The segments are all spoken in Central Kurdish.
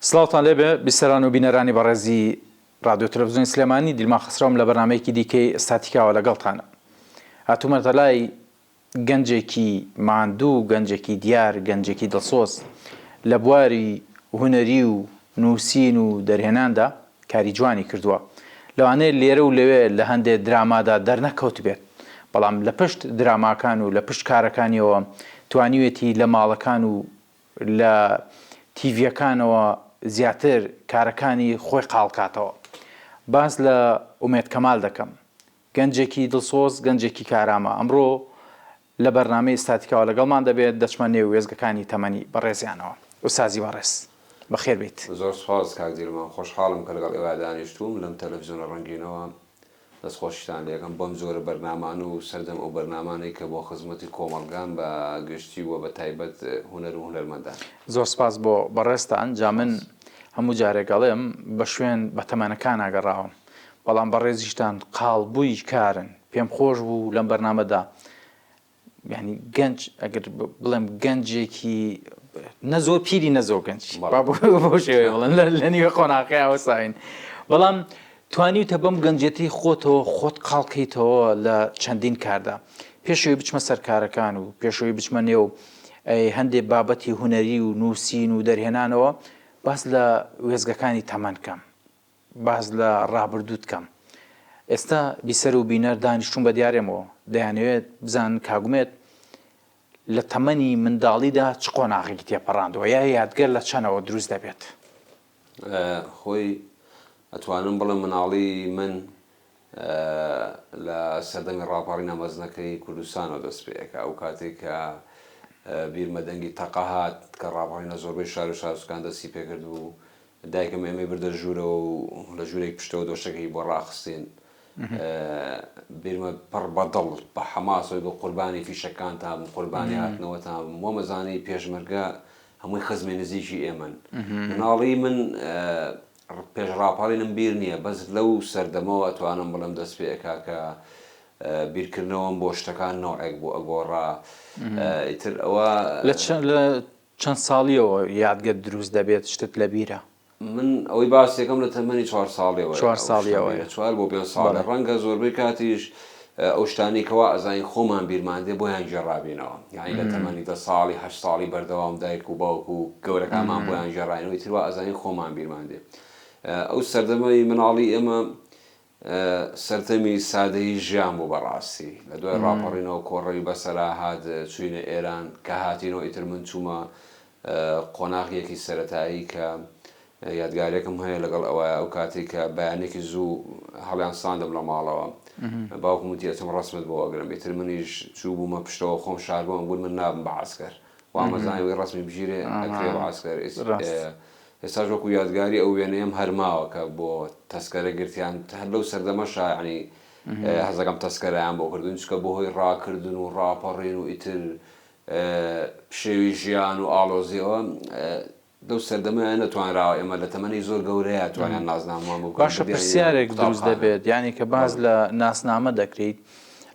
سڵاوتان لێبێ بیسەران و بینەرانی بەڕێزی رادیۆ تەلەڤیزیۆنی سلێمانی دیلمان خسرەوەم لە بەرنامەیەکی دیکەی ئستاتیکاوە لەگەڵتانە. هاتوومەتە لای گەنجێکی ماندوو، گەنجێکی دیار، گەنجێکی دڵسۆز لە بواری هونەری و نووسین و دەرهێناندا کاری جوانی کردووە. لەوانەیە لێرە و لەوێ لە هەندێک درامادا دەرنەکەوت بێت، بەڵام لە پشت دراماکان و لە پشت کارەکانیەوە توانیوێتی لە ماڵەکان و لە تیڤیەکانەوە زیاتر کارەکانی خۆی قاڵکاتەوە. باس لە ئومێد کەمال دەکەم، گەنجێکی دڵسۆز، گەنجێکی کارامە. ئەمڕۆ لە بەرنامەی ئستاتیکاوە لەگەڵمان دەبێت دەچمە نێو وێزگەکانی تەمەنی بەڕێزیانەوە. ئوستازی بەڕێز بەخێر بیت. زۆر سپاس کاکدیرمان، خۆشحاڵم کە لەگەڵ ئێوە دانیشتووم لەم تەلەڤیزیۆنە ڕەنگینەوە. دەستخۆشیتان لێکم بۆم زۆرە بەرنامان و سەردەم ئەو بەرنامانەی کە بۆ خزمەتی کۆمەڵگان بە گشتی وە بە تایبەت هونەر و هونەرمەندان. زۆر سپاس بۆ بەڕێستان. جا من هەموو جارێکەڵێم بە شوێن بە تەمەنەکان ئاگەڕاوم، بەڵام بەڕێزیشتان قاڵبووی کارن. پێم خۆش بوو لەم بەرنامەدا یعنی گەنج ئەگەر بڵێم گەنجێکی نەزۆر پیری نەزۆر گەنج بۆ شێوەیە بڵێن لە نیوە قۆناغیەوە ساین، بەڵام توانیتە بەم گەنجێتی خۆتەوە خۆت قاڵکەیتەوە لە چەندین کاردا. پێشەوەی بچمە سەر کارەکان و پێشەوەی بچمە نێو هەندێک بابەتی هونەری و نووسین و دەرهێنانەوە، باس لە وێزگەکانی تەمەن کەم، باس لە ڕابردوو بکەم. ئێستا بیسەر و بینەر دانیشتوون بە دیارێمەوە دەیانەوێت بزان کاگومێت لە تەمەنی منداڵیدا چ قۆناغێکی تێپەڕاندەوە یا یادگەر لە چەنەوە دروست دەبێت. خۆی ئەتوانم بڵێم مناڵی من لە سەردەمی ڕاپەڕی نەمەزنەکەی کوردستانەوە دەست پێەکە. ئەو کاتێک کە بیرمە دەنگی تەقە هات کە ڕاپەڕینە زۆربەی شار و شارستان دەستی پێکرد و دایکم ئێمەی بردە ژوورەوە و لە ژوورێک پشتەوە دۆشەکەی بۆ ڕاخستین. بیرمە پڕ بەدڵ بە حەماسەوەی بە قوربانی فیشەکان تا قوربانی هاتنەوە تا وەمەزانی پێشمەرگە هەمووی خزمێ نزیکی ئێمن. مناڵی من پێش ڕاپەڕینم بیر نییە، بەس لەو سەردەمەوە ئەتوانم بڵم دەست پێەکا کە بیرکردنەوەم بۆ شتەکان نۆعێک بۆ ئەگۆڕا. ئیتر ئەوە لە چەند ساڵیەوە یادگەر دروست دەبێت شتت لە بیرە؟ من ئەوەی باسیەکەم لە تەمەنی 4 ساڵیەوە 4 بۆ 5 ساڵە. ڕەنگە زۆربەی کاتیش ئەو شتانی کەوا ئەزانین خۆمان بیرماندێ بۆیان گێڕابینەوە، یعنی لە تەمەنی 10 ساڵی 8 ساڵی بەردەوام دایک و باوک و گەورەکانمان بۆیان گێڕاینەوەی تروا ئەزانین خۆمان بیرماندێ. ئەو سەردەمەی مناڵی ئێمە سەردەمی سادەیی ژیان بوو بەڕاستی. لە دوای ڕاپەڕینەوە کۆڕەوی بەسەرا هات چوینە ئێران کە هاتینەوە. ئیتر من چوومە قۆناغیەکی سەرەتایی کە یادگارێکم هەیە لەگەڵ ئەوە. ئەو کاتێک کە بەیانێکی زوو هەڵیان ساندم لە ماڵەوە، باوکم وتی ئەچم ڕەسمت بۆ ئەگرم. ئیتر منیش چوو بوومە پشتەوە خۆم شار بووم، گوت من نابم بە عەسکەر، وامەزانیوەی ڕەسمی بژیرێ ئەکرێ بە عەسکەر. ئێستاش وەکو یادگاری ئەو وێنەیەم هەرماوە کە بۆ تەسکەرە گرتیان هەر لەو سەردەمەشا، یعنی هەزەکەم تەسکەرەیان بۆ کردوین چکە بەهۆی ڕاکردن و ڕاپەڕین و ئیتر شێوی ژیان و ئاڵۆزیەوە دەو سەردەمە نەتوانراوە ئێمە لە تەمەنی زۆر گەورەیە توانیان ناسنامەمان بکەن. باشە پرسیارێک دروست دەبێت، یعنی کە باز لە ناسنامە دەکرێت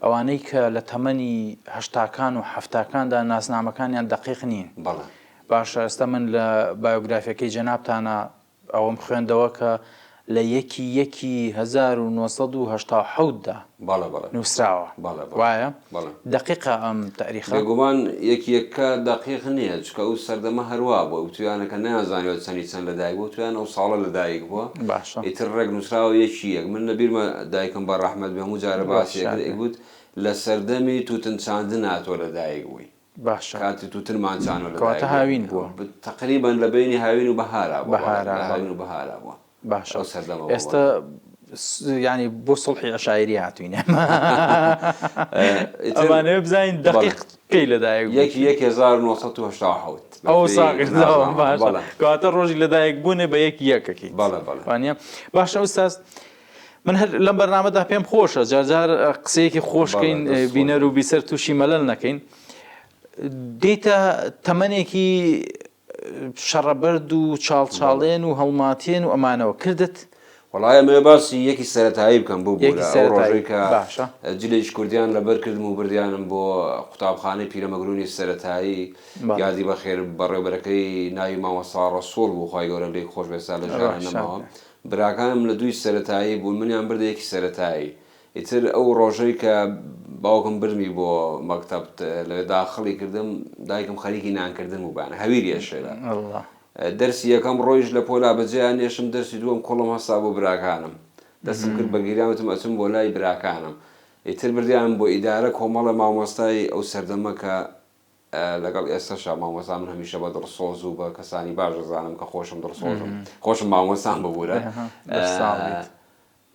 ئەوانەی کە لە تەمەنی هەشتاکان و هەفتاکاندا ناسنامەکانیان دەقیق نین. بەڵێ باشە، ئێستا من لە بایۆگرافیەکەی جەنابتانە ئەوەم خوێندەوە کە لە 1970دا نووسراوە. وایە دقیقە ئەم تاریخە؟ بێگومان یەکە دقیق نییە، چکە ئەو سەردەمە هەروە بووە. ئەوتویانەکە نەیانزانیوە چەند لەدایک بوو، تویان ئەو ساڵە لەدایک بووە. باشە، ئیتر ڕێک نووسراوە یەک. من لە بیرمە دایکم بە ڕەحمەت بێ هەموو جارە باسیەکە گوت لە سەردەمی تووتن چاندن هاتۆ لەدایک بووی. باشە، کاتی تووترمان چانەوە کەواتە هاوین بووە، تقریبا لە بینی هاوین و بەهارا بووە. باشە، ئێستا ینی بۆ سڵحی عەشایری هاتوینە ئەوانەیە بزانین دقیق کەی لەدایک 1987 ئەو ساڵ. کەواتە ڕۆژی لەدایک بوونێ بە یەکێکی. بەڵێ. باشە ئوستاز، من هەر لەم بەرنامەدا پێم خۆشە جارجار قسەیەکی خۆشکەین بینەر و بیسەر تووشی مەلەل نەکەین. دیتە تەمەنێکی شەڕەبەرد و چاڵچاڵێن و هەڵماتێن و ئەمانەوە کردت؟ وڵایە مێ باسی یەکی سەرەتایی بکەم بوو یەکی ئەو سەرەتایی. ڕۆژەی کە باشە. جلێش کوردیان لەبەر کردم و بردیانم بۆ قوتابخانەی پیرەمەگرونی سەرەتایی بەڵێ. یادی بەخێر بەڕێوبەرەکەی ناوی مامۆستا ڕەسوڵ بوو خی گەورە لێی خۆش بێستا لە ژیان نەماوە براکانم لە دوی سەرەتایی بوون منیان بردە یەکی سەرەتایی ئیتر ئەو ڕۆژەی کە باوکم برمی بۆ مەکتەب لە داخڵی کردم دایکم خەریکی نانکردن و بانە هەویری ئەشێرە الله. دەرسی یەکەم ڕۆیش لە پۆلا بەجێیان نێشم دەرسی دووەم کۆڵم هەستا بۆ براکانم دەستم کرد بە گیریانوتم ئەچم بۆ لای براکانم ئیتر بردیانم بۆ ئیدارە کۆمەڵە مامۆستای ئەو سەردەمە کە لەگەڵ ئێستاشا مامۆستا من هەمیشە بە دڵسۆز و بە کەسانی باش دەزانم کە خۆشم دڵسۆزم خۆشم مامۆستان ببوورە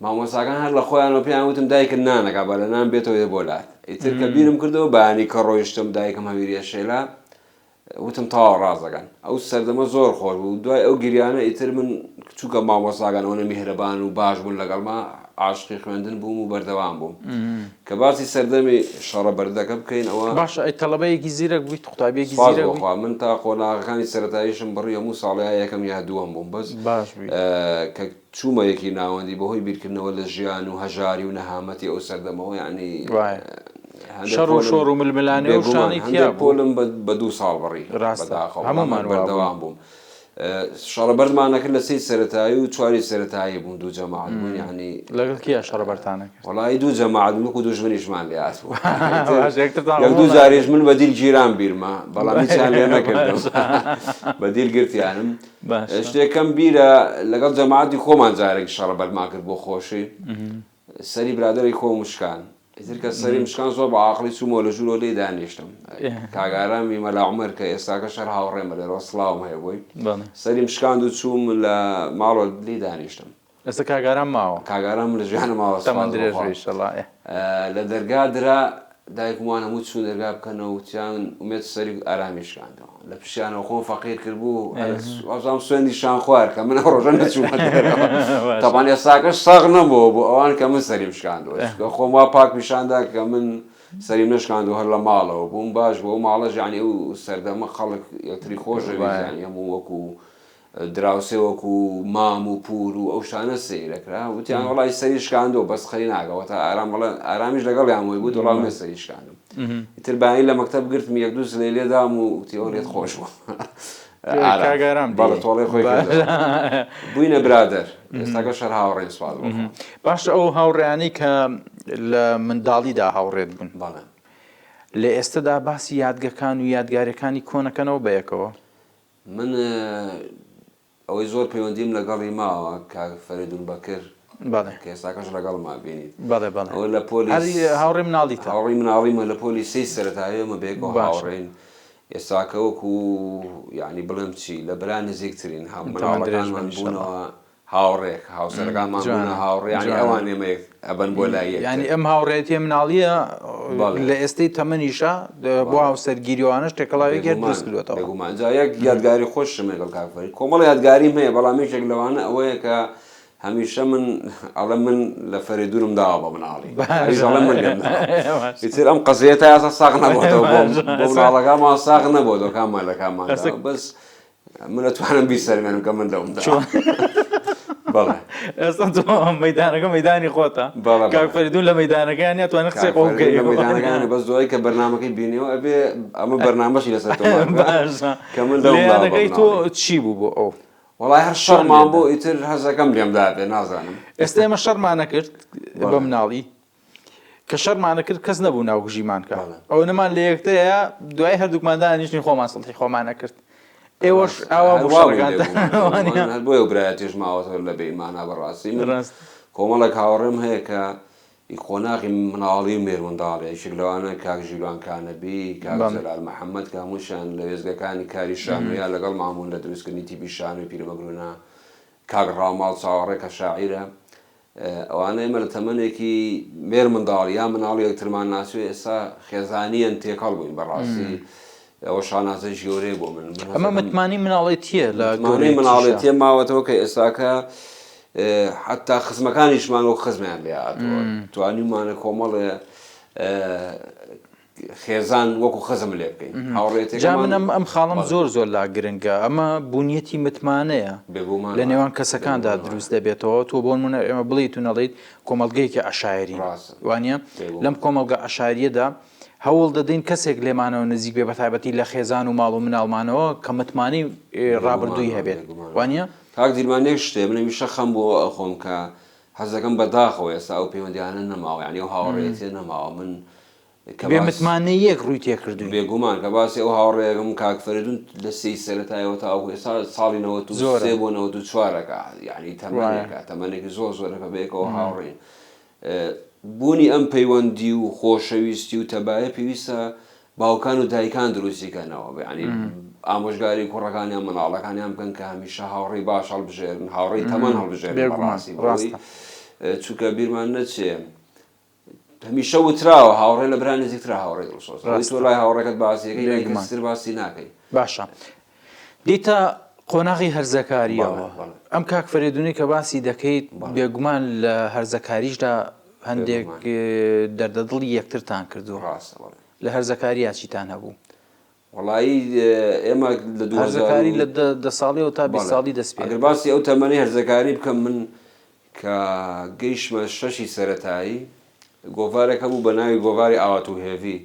مامۆستاکان هەر لە خۆیانەوە پێیان وتم دایکن نانەکە بە لە نان بێتەوە بۆ لات ئیتر کە بیرم کردەوە بەیانی کە ڕۆیشتم دایکم هەویریە شێلا وتم تاوا ڕازەکەن ئەو سەردەمە زۆر خۆش بوو دوای ئەو گریانە ئیتر من چووکە مامۆستاکان ئەوە میهرەبان و باش بوون لەگەڵما عاشقی خوێندن بووم و بەردەوام بووم کە باسی سەردەمی شەڕە بەردەکە بکەین ئەوە باش ئەی تەڵەبەیەکی زیرەک بوویت قوتابیەکی زیرەک بوویت. خوا من تا قۆناغەکانی سەرەتاییشم بڕی هەموو ساڵەیە یەکەم یا دووەم بووم بەس باش بوویت. کە چوومە یەکی ناوەندی بەهۆی بیرکردنەوە لە ژیان و هەژاری و نەهامەتی ئەو سەردەمەوە یعنی شەڕ و شۆڕ و ململانێ و شانی تیا بوو. پۆلم بە 2 ساڵ بڕی هەمومان بەردەوام بووم شەڕە بەردمانەکرد لە سەی سەرەتایی و چواری سەرەتایی بوون دوو جەماعەت بوون یعنی لەگەڵ کیا شەڕە بەردتانە کرد؟ وەڵی دوو جەماعەت بوون وەکو دوژمنیشمان لێ هات بوو یەک دوو جاریش من بەدیل گیران بیرمە بەڵام هیچیان لێ نەکردم بەدیل گرتیانم شتێکەم بیرە لەگەڵ جەماعەتی خۆمان جارێک شەڕە بەردمان کرد بۆ خۆشی سەری برادەری خۆ مشکان ئیتر کە سەری مشکان زۆر بە عاقڵی چوومەوە لە ژوورۆ لێ دانیشتم کاگارامی مەلا عومەر کە ئێستاکە شەر هاوڕێمە لێرەوە سڵاوم هەیە بۆی سەری مشکاند و چووم لە ماڵۆ لێ دانیشتم ئێستا کاگاران ماوە کاگارام لە ژیانە ماوە لە دەرگا درا دایکمان هەموو چوون دەرگا بکەنەوە وتیان ومێت سەری ئارامیشکاندەوە لە پشیانەوە خۆم فەقیر کرد بوو ئەوزام سوێندی شان خوار کە من ڕۆژە نەچوومە تەبان ئێستاکەش ساغ نەبووە بۆ ئەوان کە من سەری مشکاندەوە خۆم وا پاک پیشاندا کە من سەری نەشکاند و هەر لە ماڵەوە بووم باش بۆ ماڵەژ یعنی ئەو سەردەمە خەڵک یەکتری خۆشەوی هەموو وەکو دراوسێ وەکو مام و پور و ئەو شانە سەیرەکرا وتیان وڵی سەری شکاندەوە بەس خەری ناگەوە تا ئارامیش لەگەڵ یانەوەی بوو وڵام مێ سەری شکاندم ئیتر باین لە مەکتەب گرتم یەک دوو سلەی لێدام و وتیەوە لێت خۆش بوو بەڵێ تۆڵی خۆی بووینە برادەر ئێستاکە شەر هاوڕێن سوال باش ئەو هاوڕێیانەی کە لە منداڵیدا هاوڕێت بوون لە ئێستادا باسی یادگەکان و یادگاریەکانی کۆنەکەنەوە بەیەکەوە من ئەوەی زۆر پەیوەندیم لەگەڵی ماوە کاک فەریدون بەکر کە ئێستاکەش لەگەڵما بینیت ئەوە لە پۆلی هاوڕێ مناڵیتە هاوڕێی مناڵیمە لە پۆلی سەی سەرەتاییەمە بێکەوە هاوڕێین ئێستاکە وەکو یعنی بڵێم چی لە برا نزیکترین مناڵەکانمان بوونەوە هاوڕێک هاوسەرەکانمان بوونە هاوڕێ یعنی ئەوان ئێمە ئەبەن بۆ لای یەک یعنی ئەم هاوڕێتی مناڵیە لە ئێستەی تەمەنیشە بۆ هاوسەرگیریوانش تێکەڵاوێک دروست کردوێتەوە بێگومان یەک یادگاری خۆشم لەگەڵ کاک فەرید کۆمەڵی یادگاریم هەیە بەڵام یەکێک لەوانە ئەوەیە کە هەمیشە من ئەڵێ من لە فەریدونم داوە بە مناڵی ئیتر ئەم قەزیە تا ئێستا ساغ نەبووەوە بۆ مناڵەکانمان ساغ نەبووە کامالەکانمان بەس من ئەتوانم بیسەرمێنم کە من لەومدا بەڵێ ئێستا تۆ مەیدانەکە مەیدانی خۆتە کاک فەریدون لە مەیدانەکان یاتوانێت قسەی خۆ بکەی لە مەیدانەکانە بەس دوای کە بەرنامەکەی بینیەوە ئەبێ ئەمە بەرنامەشی لەسەر تۆ کە من لەیانەکەی تۆ چی بوو بۆ ئەو وڵای هەر شەڕمان بۆ ئیتر هەزەکەم لێمدا بێ نازانم ئێستا ئێمە شەڕمانە کرد بە مناڵی کە شەڕمانە کرد کەس نەبوو ناوگژیمان کە ئەو نەمان لە یەکتەیە دوای هەردووکمان دانیشتین خۆمان سڵحی خۆمانە کرد ئێوەش ئاوا بۆ برایەتیش ماوەتەوە لە بێمانە بەڕاستی کۆمەڵێک هاوڕێم هەیە کە قۆناغی مناڵی مێرونداڵی یەکێک لەوانە کاک ژیروانکانەبی کاک جەلال محەممەد کە هەمووشیان لە وێزگەکانی کاری شانویا لەگەڵ مامون لە دروستکردنی تیپی شانوی پیرەمەگرونە کاک ڕاماڵ چاوەڕێ کە شاعیرە ئەوانە ئێمە لە تەمەنێکی مێر منداڵی یا مناڵی یەکترمان ناسوێ ئێستا خێزانیان تێکەڵ بووین بەڕاستی ئەوە شانازەی گەورەی بۆ من ئەمە متمانی مناڵێتیە لە مناڵێتیە ماوەتەوە کە ئێستاکە حتا خزمەکانیشمان وەک خزمیان لێ هاتووە توانیمانە کۆمەڵێ خێزان وەکو خەزم لێ بکەین هاوڕێتی جا من ئەم خاڵم زۆر لا گرنگە ئەمە بوونیەتی متمانەیە لە نێوان کەسەکاندا دروست دەبێتەوە تۆ بۆ منە ئێمە بڵیت و نەڵیت کۆمەلگەیەکی عشاعری وانە لەم کۆمەلگە عشاریەدا هەوڵ دەدەین کەسێک لێمانەوە نزیک بێ بەتایبەتی لە خێزان و ماڵ و مناڵمانەوە کە متمانی ڕابردووی هەبێت وانە کاک دیرمانێک شتێ من هەمیشە خەم بۆ خۆم کە حەزەکەم بەداخەوە ئێستا ئەو پەیوەندیانە نەماوە یعنی ئەو هاوڕێتی نەماوە من بێ متمانەی یەک ڕووی تێکردووی بێگومان کە باسی ئەو هاوڕێگەم کاک فەریدون لە سەی سەرەتایەوە تا ئەو ئێستا ساڵی 93 بۆ 94ەکە یعنی تەمەنێکە تەمەنێکی زۆرەکە بەیەکەوە هاوڕێن بوونی ئەم پەیوەندی و خۆشەویستی و تەبایە پێویستە باوکان و دایکان دروستیکەنەوە ینی ئامۆژگاری کوڕەکانیان مناڵەکانیان بکەن کە هەمیشە هاوڕێی باش هەڵبژێرن هاوڕێی تەمەن هەڵبژێرن ڕاستی چونکە بیرمان نەچێ هەمیشە وتراوە هاوڕێ لە برا نزیکترا هاوڕێ دڵسۆز تۆ لای هاوڕێکت باسیەکەی لای کەستر باسی ناکەی باشە دیتە قۆناغی هەرزەکاریەوە ئەم کاک فەریدونی کە باسی دەکەیت بێگومان لە هەرزەکاریشدا هەندێک دەردەدڵی یەکترتان کردووە لە هەرزەکاریە چیتان هەبوو وڵایی ئێمە لە هەرزەکاری لە 10 ساڵیەوە تا 20 ساڵی دەست پێ ئەگەر باسی ئەو تەمەنی هەرزەکاری بکەم من کە گەیشتمە شەشی سەرەتایی گۆڤارێکە بوو بە ناوی گۆڤاری ئاوات و هێڤی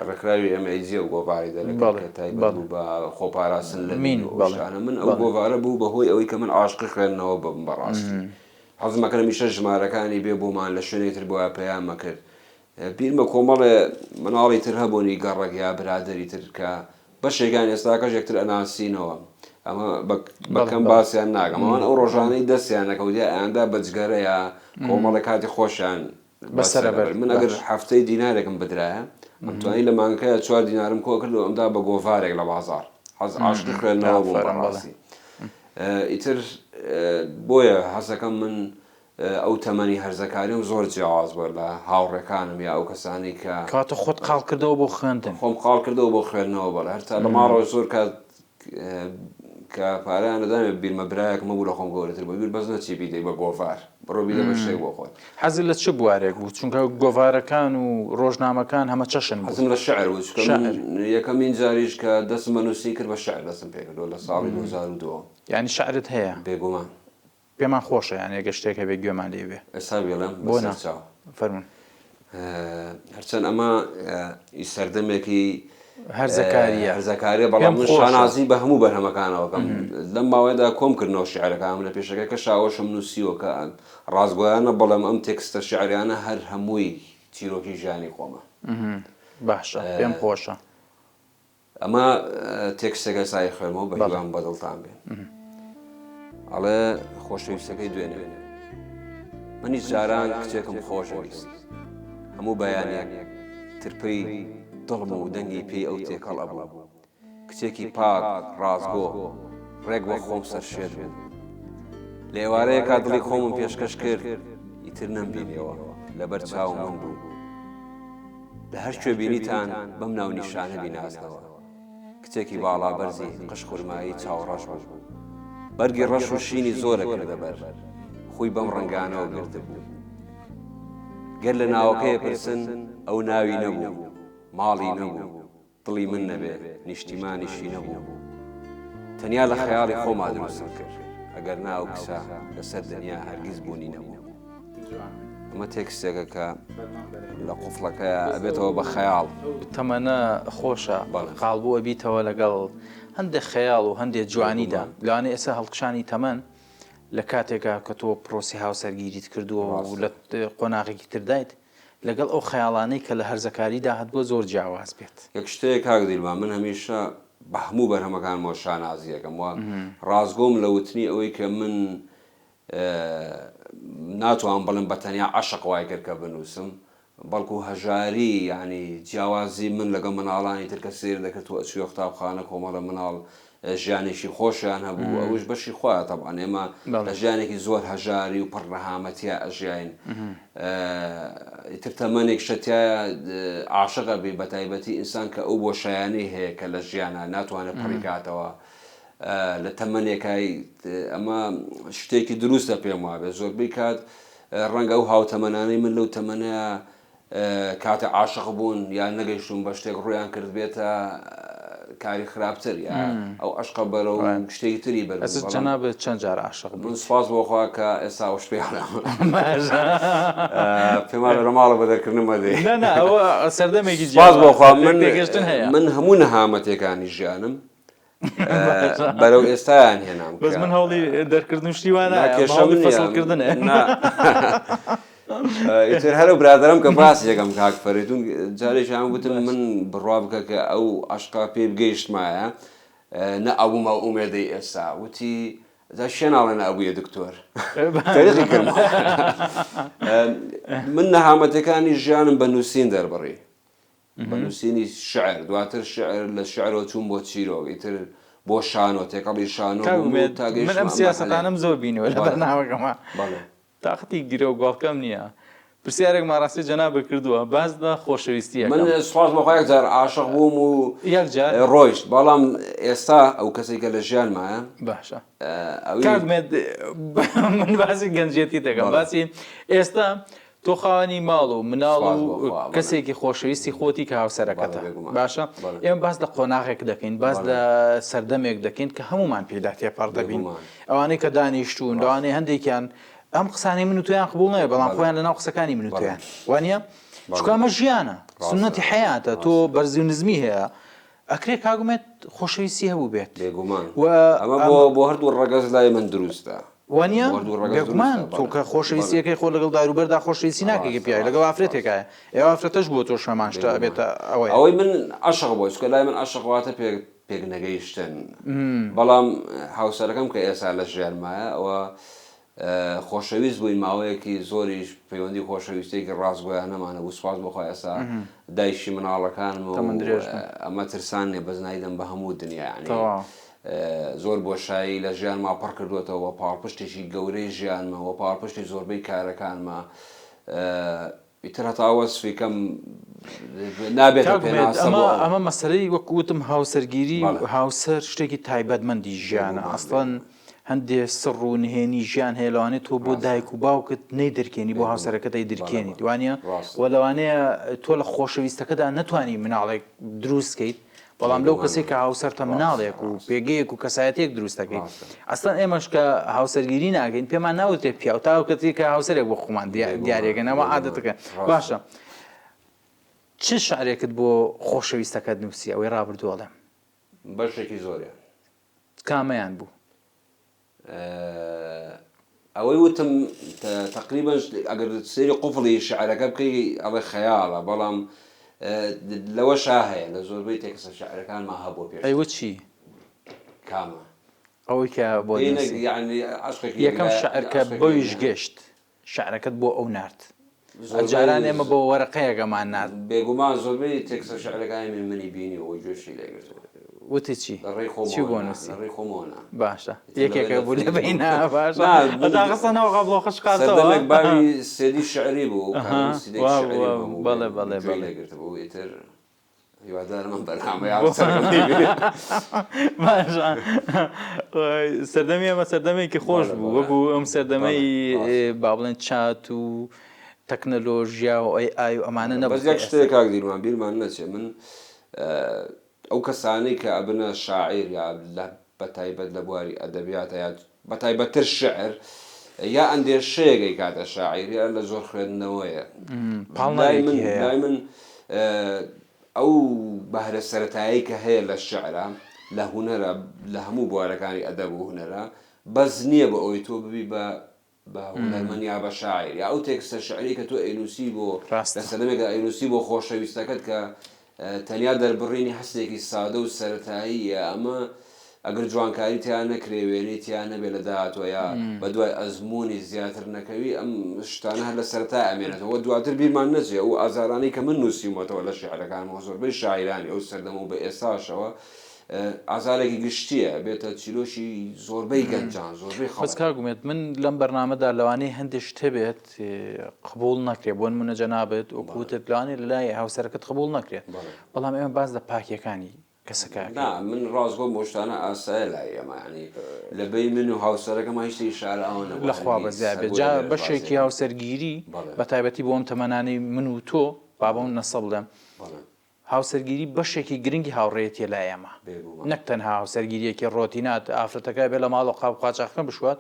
ڕێکراوی ئەمەیزیە و گۆڤاری دەرەکە تایبەت بوو بە خۆپاراسن لە شانە من ئەو گۆڤارە بوو بەهۆی ئەوەی کە من عاشقی خوێندنەوە بەڕاستی حەزمەکە هەمیشە ژمارەکانی بێ بۆمان لە شوێنێکتر بۆ پەیاممە کرد بیرمە کۆمەڵێ مناڵی تر هەبوونی گەڕێک یا برادری تر کە بەشێکان ئێستاکەش یەکتر ئەناسینەوە ئەمە بەکەم باسییان ناگەم ئەوان ئەو ڕۆژانەی دەستیانەکە و ئەیاندا بەجگەرە یا کۆمەڵە کاتی خۆشیان بەسەرەبەر من ئەگەر هەفتەی دینارێکم بدرایە ئەمتوانی لە مانگەکەیە 4 دینارم کۆ کرد و ئەمدا بە گۆڤارێک لە بازار حەز عاشقی خوێندنەوە بووم بەڕاستی ئیتر بۆیە حەزەکەم من ئەو تەمەنی هەرزەکاریم زۆر جیاواز بووە لە هاوڕێکانم یا ئەو کەسانی کە کاتە خۆت قاڵ کردەوە بۆ خوێندن خۆم قاڵ کردەوە بۆ خوێندنەوە بەڵ هەرتا لە ماڕەوە زۆر کات کە پارەیان دەدامێت بیرمە برایەک مەبوو لە خۆم گەورەتر بە بیر بەس نەچی بیدەی بە گۆڤار بڕۆ بیدە بە شتێک بۆ خۆت حەزت لە چ بوارێک بوو چونکە گۆڤارەکان و ڕۆژنامەکان هەمە چەشن حەزم لە شەعر بوو یەکەمین جاریش کە دەستم نووسی کرد بە شەعر دەستم پێ کردەوە لە ساڵی 2002 یعنی شەعرت هەیە بێگومان پێمان خۆشە یان ێگە شتێکە بێ گوێمان لێبێ ئێستا بێڵم بۆ ناچاو فەرمون هەرچەند ئەمە سەردەمێکی هەرزەکاریە بەڵام من شانازی بە هەموو بەرهەمەکانەوەکەم لەم ماوەیەدا کۆم کردنەوە شیعرەکان لە پێشەکە کە شاوەشم نووسیوە کە ڕازگۆیانە بەڵام ئەم تێکستە شیعریانە هەر هەمووی چیرۆکی ژیانی خۆمە باشە پێم خۆشە ئەمە تێکستێکە سای خوێنمەوە بە هیوام بەدڵتان بێن ئەڵێ خۆشەویستەکەی دوێنێ من هیچ جاران کچێکم خۆشەویست هەموو بەیانێک ترپەی دڵم و دەنگی پێی ئەو تێکەڵ ئەبوو کچێکی پاک ڕازگۆ ڕێک بە خۆم سەرشێت بوو لە ئێوارەیە کا دڵی خۆمم پێشکەش کرد ئیتر نەمبینیەوە لەبەر چاوم من بوو لە هەر شوێ بینیتان بەم ناو نیشانە بیناستەوە کچێکی باڵا بەرزی قش خورمایی چاوەڕەش بوو بەرگی ڕەش و شینی زۆرە کردەبەر خۆی بەم ڕەنگانەوە گرتە بوو گەر لە ناوەکەیە پرسن ئەو ناوی نەبوو ماڵی نەبوو دڵی من نەبێ نیشتیمانیشی نەبوو تەنیا لە خەیاڵی خۆما دروستم کرد ئەگەر ناو کسە لەسەر دنیا هەرگیز بوونی نەبوو ئەمە تێکستێکە کە لە قوفڵەکەیە ئەبێتەوە بە خەیاڵ تەمەنە خۆشە قاڵبووە بیتەوە لەگەڵ هەندێک خەیاڵ و هەندێک جوانیدا لەوانێ ئێستا هەڵقشانی تەمەن لە کاتێکا کە تۆ پرۆسی هاوسەرگیریت کردووە و لە قۆناغێکی تردایت لەگەڵ ئەو خەیاڵانەی کە لە هەرزەکاریدا هەت بۆ زۆر جیاواز بێت یەک شتەیە کاک دیلمان من هەمیشە بە هەموو بەرهەمەکانمەوە شانازیەکەم وە ڕازگۆم لە وتنی ئەوەی کە من ناتوان بڵم بە تەنیا عەشق وای کرد کە بنووسم بەڵکو هەژاری یعنی جیاوازی من لەگەڵ مناڵانی تر کە سیر دەکرد و ئەچووە قوتابخانە کۆمەڵە مناڵ ژیانێکی خۆشیان هەبوو ئەوش بەشی خۆیان تەبعاً ئێمە لە ژیانێکی زۆر هەژاری و پڕنەهامەتیە ئەژیاین ئیتر تەمەنێک شتایە عاشقە بێ بە تایبەتی ئینسان کە ئەو بۆشایانەی هەیە کە لە ژیانە ناتوانێت پڕیکاتەوە لە تەمەنێکای ئەمە شتێکی دروستە پێم وابێ زۆربەی کات ڕەنگە ئەو هاوتەمەنانەی من لەو تەمەنەیە کاتە عاشق بوون یان نەگەیشتون بە شتێک ڕویان کرد بێتە کاری خراپتر یا ئەو عشقە بەرە و شتێکی تری بەر جەنابێت چەند جار عاشق من سپاس بۆخوا کە ئێستا وش پێما لە ماڵە بە دەرکردنمە دێ ئەوە سەردەمێکی سپاس بۆخوا گەشتن هەیە من هەموو نەهامەتێکانی ژیانم بەرەو ئێستایان هێنام بەس من هەوڵی دەرکردن شتیوانە فەسڵکردنە ئیتر هەرو برادرم کە باسی یەکەم کاک فەریدون جارێکیان وتم من بڕوا بکە کە ئەو عەشقا پێ بگەیشتمایە نە ئەبوومە ئومێدەی ئێستا وتی دا شێناڵێنە ئەبوویە دکتۆر تەریقی کردم من نەهامەتەکانی ژیانم بە نووسین دەربڕی بە نووسینی شعر دواتر شعر لە شعرەوە چوون بۆ چیرۆک ئیتر بۆ شانۆ تێکەڵی شانۆ من ئەم سیاسەتانم زۆر بینەوە لە بەرنامەکەمە تاقەتی گیرە و گواڵکەم نییە پرسیارێک ماڕاستی جەنابە کردووە باز لە خۆشەویستیە من سوپاس بەخوا یەک جار عاشق بووم و ڕۆیشت بەڵام ئێستا ئەو کەسێکە لە ژیانمایە باشە من باسی گەنجێتی دەکەم باسی ئێستا تۆ خاوەنی ماڵ و مناڵ و کەسێکی خۆشەویستی خۆتی کە هاوسەرەکەتە باشە ئێمە باز لە قۆناغێک دەکەین باز لە سەردەمێک دەکەین کە هەمومان پێدا تێپەڕ دەبین ئەوانەی کە دانیشتوون لەوانەیە هەندێکیان ئەم قسانەی من و تۆیان قبوڵ نەیە بەڵام خۆیان لەناو قسەکانی من و تۆیان وانە چکە ئەمە ژیانە سنەتی حیاتە تۆ بەرزی و نزمی هەیە ئەکرێ کاگومێت خۆشەویستی هەبوو بێت بێگومان ئەمە بۆ هەردوو ڕەگەز لای من دروستە وانە بێگومان تۆ کە خۆشەویستیەکەی خۆ لەگەڵ داروبەردا خۆشەویستی ناکەی پیاوی لەگەڵ ئافرەتێکایە ئێوە ئافرەتەش بۆ تۆ شەماشتە بێتە ئەوەی من عاشق بۆ چکە لای من عاشقواتە پێک نەگەیشتن بەڵام هاوسەرەکەم کە ئێستا لە ژیانمایە ئەوە خۆشەویست بووین ماوەیەکی زۆریش پەیوەندی خۆشەویستێکی ڕاست بۆیان نەمانە بوو سپاس بۆخوا ئێستا دایشی مناڵەکانم و ئەمە ترسان نێ بەزنایدەم بە هەموو دنیایانی زۆر بۆشایی لە ژیانما پڕ کردوێتەوە پاڵپشتێکی گەورەی ژیانمەوە پاڵپشتی زۆربەی کارەکانمە ئیتر هەتا وەسفیکەم نابێت ئەمە مەسەلەی وەکوتم هاوسەرگیری هاوسەر شتێکی تایبەتمەندی ژیانە ئەسڵەن هەندێک سڕ و نهێنی ژیان هەیە لەوانێت تۆ بۆ دایک و باوکت نەی دەرکێنی بۆ هاوسەرەکەتەی دەرکێنی دوانە و لەوانەیە تۆ لە خۆشەویستەکەدا نەتوانی مناڵێک دروستکەیت بەڵام لەو کەسێک کە هاوسەرتە مناڵێک و پێگەیەک و کەسایەتێک دروستەکەیت ئەسڵەن ئێمەش کە هاوسەرگیری ناگەین پێمان ناوتێت پیا و تاوکەتی کە هاوسەرێک بۆ خۆمان دیارێکەنەوە عادەتەکە باشە چ شعرێکت بۆ خۆشەویستەکەت نووسی ئەوەی ڕابردووەڵێم بەشێکی زۆرە کامەیان بوو ئەوەی وتم تقریبا ئەگەر سێری قوفڵی شعرەکە بکەی ئەڵێ خەیاڵە بەڵام لەوە هەیە لە زۆربەی تێکسە شعرەکانمان هەبوو پێش ئەیوە چی کامە ئەوەی کە بۆ یەکەم شعر کە بۆیش گەشت شعرەکەت بۆ ئەو نارد جاران ئێمە بۆ وەرەقەیەکەمان نارد بێگومان زۆربەی تێکسە شعرەکانی منی بینی و جۆشی لێگرتووە وتی چی چی بۆ نووسی خۆمۆنە باشە یەکێکە بوو لە بینە باشەقسەنەوە قبڵۆ خشقاتەوە باوی سێدی شعری بوو بەڵێ بەڵێ لێگرتە بوو ئیتر هیوادار من بەرنامە سەردەمی ئەمە سەردەمێکی خۆش بوو وەبوو ئەم سەردەمەی با بڵێن چات و تەکنەلۆژیا و ئای و ئەمانە نەبەز یەک شتێک کاک دیرمان بیرمان نەچێ من ئەو کەسانەی کە ئەبنە شاعیر یا بەتایبەت لە بواری ئەدەبیاتە یا بەتایبەتتر شعر یا ئەندێشەیەکی کاتە شاعیر یا لە زۆر خوێندنەوەیە لای من ئەو بەهرە سەرەتایی کە هەیە لە شعرە لە هونەرە لە هەموو بوارەکانی ئەدەب و هونەرە بەس نییە بە ئەوی تۆ ببی بە هونەرمەند یا بە شاعیر یا ئەو تێکستە شعری کە تۆ ئەینووسی بۆ لە سەردەمێکدا ئەینووسی بۆ خۆشەویستەکەت کە تەنیا دەربڕینی هەستێکی سادە و سەرەتاییە ئەمە ئەگەر جوانکاری تیان نەکرێ وێنەی تیان نەبێ لە داهاتوە یا بە دوای ئەزمموی زیاتر نەکەوی ئەم شتانە هەر لە سەرەتا ئەمێنێتەوە دواتر بیرمان نەچێ و ئازارانەی کە من نووسیمەوە لە شیعرەکانەوە زۆربەی شاعرانی ئەو سەردەمە و بە ئێستاشەوە ئازارێکی گشتیە بێتە چیرۆشی زۆربەی گەنجان زۆربەی خۆزکارگومێت من لەم بەرنامەدا لەوانەیە هەندێک شتە بێت قبول نەکرێت بۆ نمونە جەنابێت وەکوتت لەوانێ لە لای هاوسەرەکەت قبول نەکرێت بەڵام ئێمە باز لە پاکیەکانی کەسەکە من ڕازگۆ بۆشتانە ئاسایە لای ئێمە ینی لەبەی من و هاوسەرەکەم هیچی شارە لەخوا بەزیابێت جا بەشێکی هاوسەرگیری بە تایبەتی بۆ ئەم تەمەنانەی من و تۆ با بەم نەسە بڵێم هاوسەرگیری بەشێکی گرنگی هاوڕێیەتیە لای ئێمە نەک تەنها هاوسەرگیریەکی ڕۆتینات ئافرەتەکە بێ لە ماڵە قاچاقەکە بشوات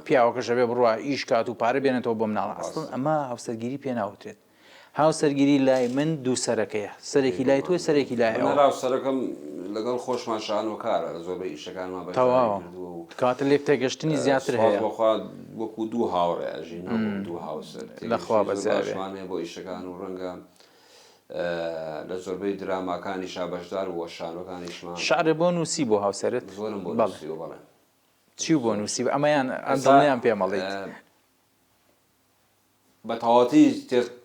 پیاوەکەشە بێ بڕوا ئیش کات و پارە بێنێتەوە بۆ مناڵ ئەستن ئەمە هاوسەرگیری پێ ناوترێت هاوسەرگیری لای من دوو سەرەکەیە سەرێکی لای تۆی سەرێکی لای ئەوە سەرەکەم لەگەڵ خۆشمان شانۆ کارە لە زۆربەی ئیشەکانمان تەواو کاتە لێک تێگەشتنی زیاتر هەیە وەکو دوو هاوڕێژین دوو هاوسەر لەخوا بەزیانێ بۆ ئیشەکان و ڕەنگە لە زۆربەی دراماکانی شابەشدار و شانۆکانیشمان شعرە بۆ نووسی بۆ هاوسەرت زۆرم بۆ بەڵێ چی بۆ نووسی ئەمەیان ئەندڵیان پێمەڵیت بە تەواتی